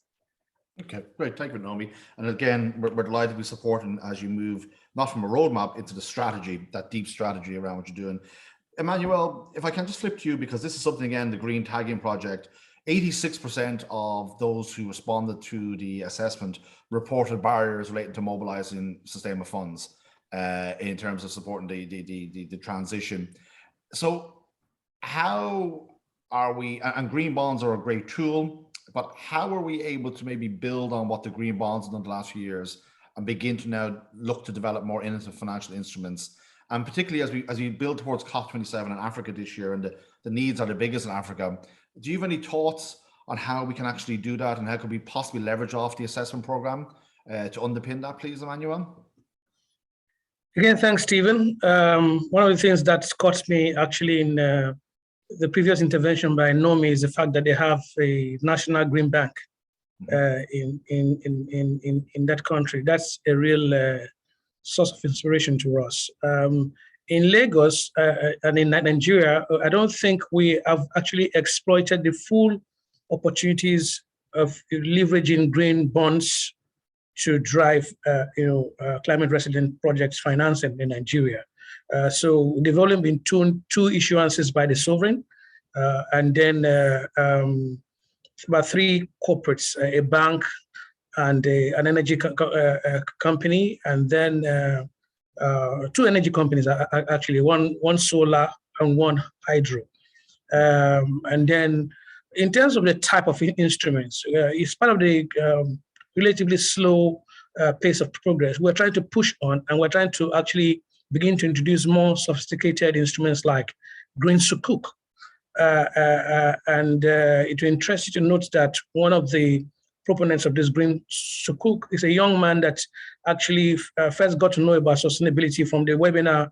Okay, great. Thank you, Naomi. And again, we're delighted to be supporting as you move not from a roadmap into the strategy, that deep strategy around what you're doing. Emmanuel, if I can just flip to you, because this is something, again, the Green Tagging Project, 86% of those who responded to the assessment reported barriers related to mobilizing sustainable funds in terms of supporting the transition. So how are we, and green bonds are a great tool, but how are we able to maybe build on what the green bonds have done the last few years and begin to now look to develop more innovative financial instruments? And particularly as we build towards COP27 in Africa this year, and the needs are the biggest in Africa, do you have any thoughts on how we can actually do that, and how could we possibly leverage off the assessment program to underpin that, please, Emmanuel? Again, thanks, Stephen. One of the things that caught me actually in the previous intervention by Naomi is the fact that they have a national green bank in that country. That's a real source of inspiration to us. In Lagos and in Nigeria, I don't think we have actually exploited the full opportunities of leveraging green bonds to drive climate resilient projects financing in Nigeria. So they've only been two issuances by the sovereign, and then about three corporates, a bank and an energy company, and then two energy companies, actually, one solar and one hydro. And then in terms of the type of instruments, it's part of the relatively slow pace of progress. We're trying to push on, and we're trying to actually begin to introduce more sophisticated instruments like green sukuk. And it will interest you to note that one of the proponents of this green sukuk is a young man that actually first got to know about sustainability from the webinar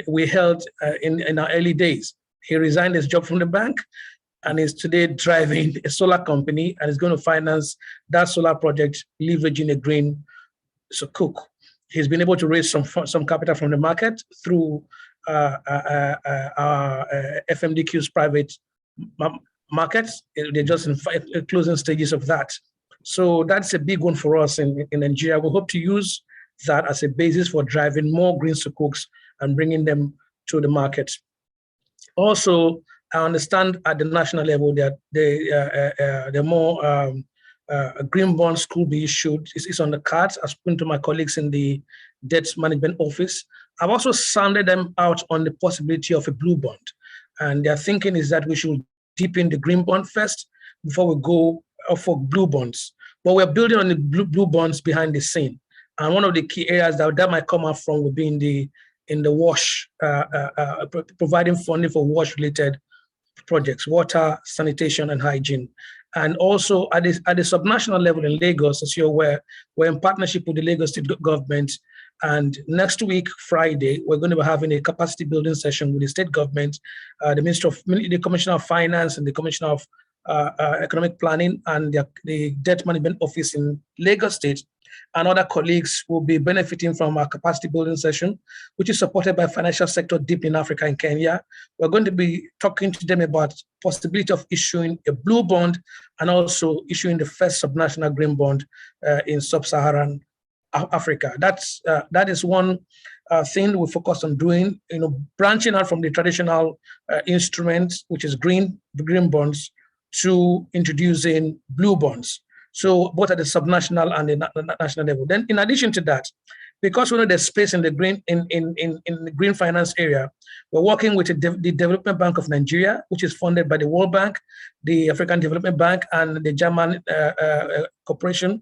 we held in our early days. He resigned his job from the bank and is today driving a solar company and is going to finance that solar project leveraging a green sukuk. He's been able to raise some capital from the market through our FMDQ's private markets. They're just in closing stages of that. So that's a big one for us in Nigeria. We hope to use that as a basis for driving more green sukuks and bringing them to the market. Also, I understand at the national level that the more green bonds could be issued. It's on the cards. I've spoken to my colleagues in the debt management office. I've also sounded them out on the possibility of a blue bond. And their thinking is that we should deepen the green bond first before we go for blue bonds. But we're building on the blue bonds behind the scene. And one of the key areas that might come up from will be in the WASH, providing funding for WASH-related projects, water, sanitation, and hygiene. And also at the subnational level in Lagos, as you're aware, we're in partnership with the Lagos State government And next week, Friday, we're going to be having a capacity building session with the state government, the Commissioner of Finance and the Commissioner of Economic Planning and the Debt Management Office in Lagos State, and other colleagues will be benefiting from our capacity building session, which is supported by financial sector deep in Africa and Kenya. We're going to be talking to them about possibility of issuing a blue bond and also issuing the first subnational green bond in sub-Saharan Africa. That is one thing we focus on doing, branching out from the traditional instruments, which is green bonds, to introducing blue bonds. So both at the subnational and the national level. Then, in addition to that, because we know there's space in the green in the green finance area, we're working with the Development Bank of Nigeria, which is funded by the World Bank, the African Development Bank, and the German Corporation,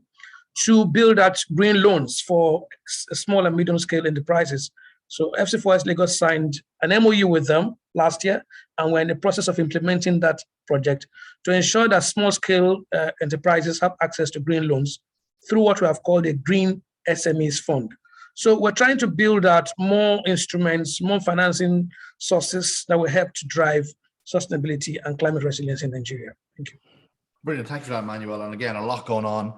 to build out green loans for small and medium scale enterprises. So FC4S Lagos signed an MOU with them last year, and we're in the process of implementing that project to ensure that small scale enterprises have access to green loans through what we have called a Green SMEs Fund. So we're trying to build out more instruments, more financing sources that will help to drive sustainability and climate resilience in Nigeria. Thank you. Brilliant. Thank you for that, Manuel. And again, a lot going on.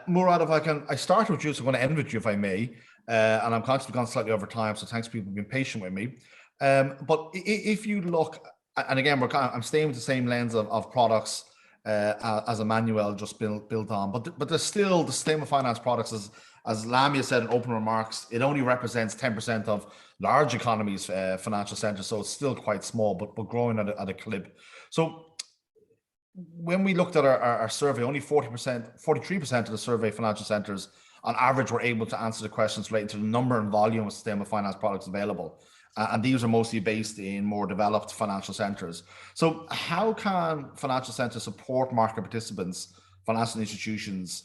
Murad, if I start with you, so I'm going to end with you, if I may. And I'm conscious we've gone slightly over time, so thanks for people being patient with me. But if you look, and again, I'm staying with the same lens of products as Emmanuel just built on, but there's still the sustainable finance products, as Lamia said in open remarks, it only represents 10% of large economies' financial centers, so it's still quite small, but growing at a clip. So when we looked at our survey, only 43% of the survey financial centers on average were able to answer the questions relating to the number and volume of sustainable finance products available. And these are mostly based in more developed financial centers. So how can financial centers support market participants, financial institutions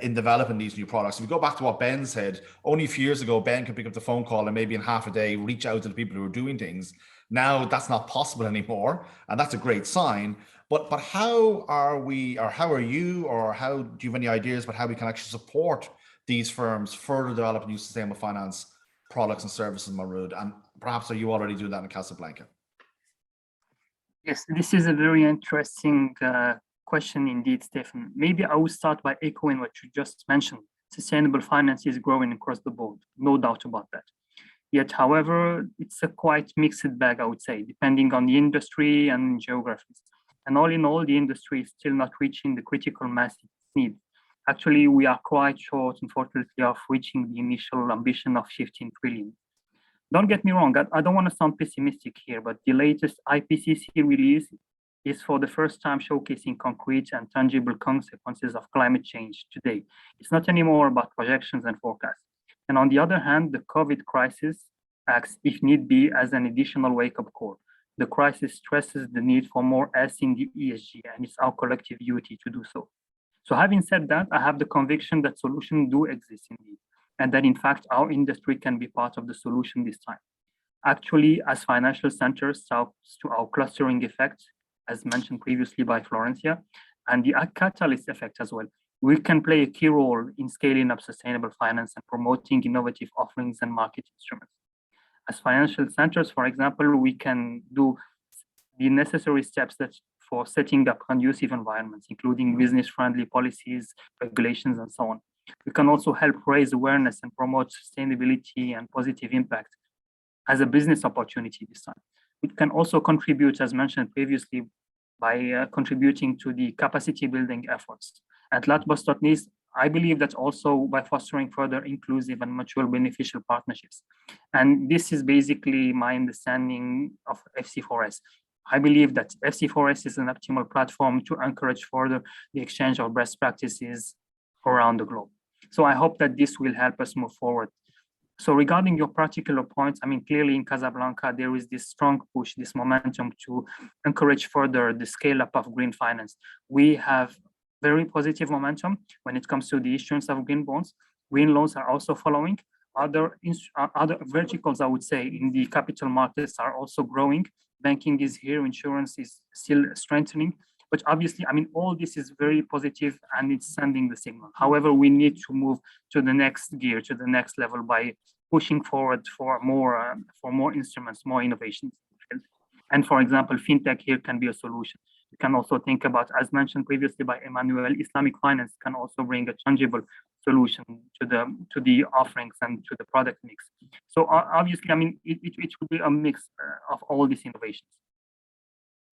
in developing these new products? If we go back to what Ben said, only a few years ago, Ben could pick up the phone call and maybe in half a day reach out to the people who are doing things. Now that's not possible anymore, and that's a great sign. But how are we, or how are you, or how do you have any ideas about how we can actually support these firms further develop new sustainable finance products and services, Marood? And perhaps are you already doing that in Casablanca? Yes, this is a very interesting question indeed, Stephen. Maybe I will start by echoing what you just mentioned. Sustainable finance is growing across the board, no doubt about that. Yet, however, it's a quite mixed bag, I would say, depending on the industry and geographies. And all in all, the industry is still not reaching the critical mass it needs. Actually, we are quite short, unfortunately, of reaching the initial ambition of 15 trillion. Don't get me wrong, I don't want to sound pessimistic here, but the latest IPCC release is for the first time showcasing concrete and tangible consequences of climate change today. It's not anymore about projections and forecasts. And on the other hand, the COVID crisis acts, if need be, as an additional wake-up call. The crisis stresses the need for more S in the ESG, and it's our collective duty to do so. So having said that, I have the conviction that solutions do exist indeed, and that in fact, our industry can be part of the solution this time. Actually, as financial centers, thanks to our clustering effect, as mentioned previously by Florencia, and the catalyst effect as well, we can play a key role in scaling up sustainable finance and promoting innovative offerings and market instruments. As financial centers, for example, we can do the necessary steps for setting up conducive environments, including business-friendly policies, regulations, and so on. We can also help raise awareness and promote sustainability and positive impact as a business opportunity this time. We can also contribute, as mentioned previously, by contributing to the capacity building efforts. And last but not least, I believe that also by fostering further inclusive and mutual beneficial partnerships. And this is basically my understanding of FC4S. I believe that FC4S is an optimal platform to encourage further the exchange of best practices around the globe. So I hope that this will help us move forward. So regarding your particular points, I mean, clearly in Casablanca, there is this strong push, this momentum to encourage further the scale up of green finance. We have very positive momentum when it comes to the issuance of green bonds. Green loans are also following. Other verticals, I would say, in the capital markets are also growing. Banking is here, insurance is still strengthening. But obviously, I mean, all this is very positive and it's sending the signal. However, we need to move to the next gear, to the next level by pushing forward for more instruments, more innovations. And for example, fintech here can be a solution. You can also think about, as mentioned previously by Emmanuel, Islamic finance can also bring a tangible solution to the offerings and to the product mix. So obviously, I mean, it will be a mix of all these innovations.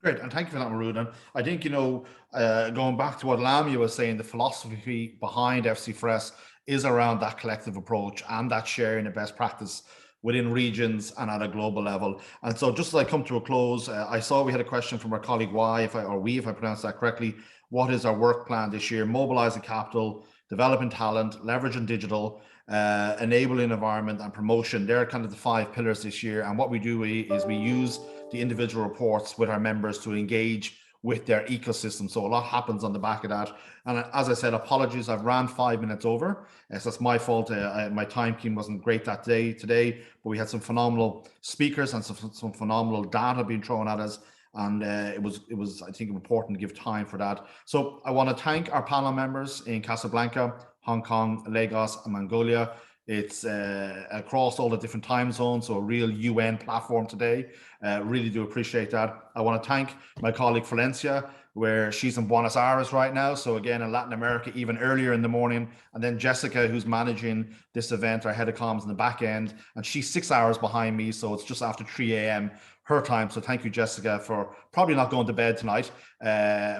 Great, and thank you for that, Maroon. And I think, you know, going back to what Lamia was saying, the philosophy behind FC4S is around that collective approach and that sharing of best practice within regions and at a global level. And so just as I come to a close, I saw we had a question from our colleague Y, if I pronounced that correctly. What is our work plan this year? Mobilizing capital, developing talent, leveraging digital, enabling environment and promotion. They're kind of the 5 pillars this year. And what we do is we use the individual reports with our members to engage with their ecosystem. So a lot happens on the back of that. And as I said, apologies, I've ran 5 minutes over. So that's my fault. My time key wasn't great that day today, but we had some phenomenal speakers and some phenomenal data being thrown at us. And it was, I think, important to give time for that. So I want to thank our panel members in Casablanca, Hong Kong, Lagos, and Mongolia. It's across all the different time zones, so a real UN platform today. Really do appreciate that. I want to thank my colleague Valencia, where she's in Buenos Aires right now. So again, in Latin America, even earlier in the morning. And then Jessica, who's managing this event, our head of comms in the back end, and she's 6 hours behind me. So it's just after 3 a.m. her time. So thank you, Jessica, for probably not going to bed tonight.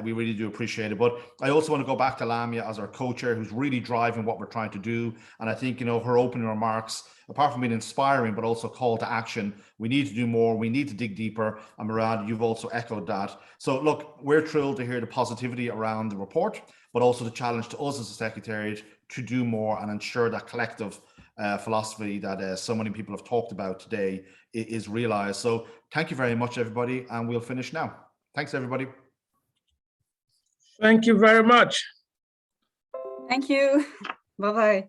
We really do appreciate it. But I also want to go back to Lamia as our co-chair, who's really driving what we're trying to do. And I think, you know, her opening remarks, apart from being inspiring, but also call to action, we need to do more. We need to dig deeper. And Murad, you've also echoed that. So look, we're thrilled to hear the positivity around the report, but also the challenge to us as a secretariat to do more and ensure that collective philosophy that so many people have talked about today is realized. So thank you very much, everybody. And we'll finish now. Thanks, everybody. Thank you very much. Thank you. Bye-bye.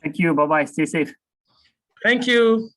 Thank you. Bye-bye. Stay safe. Thank you.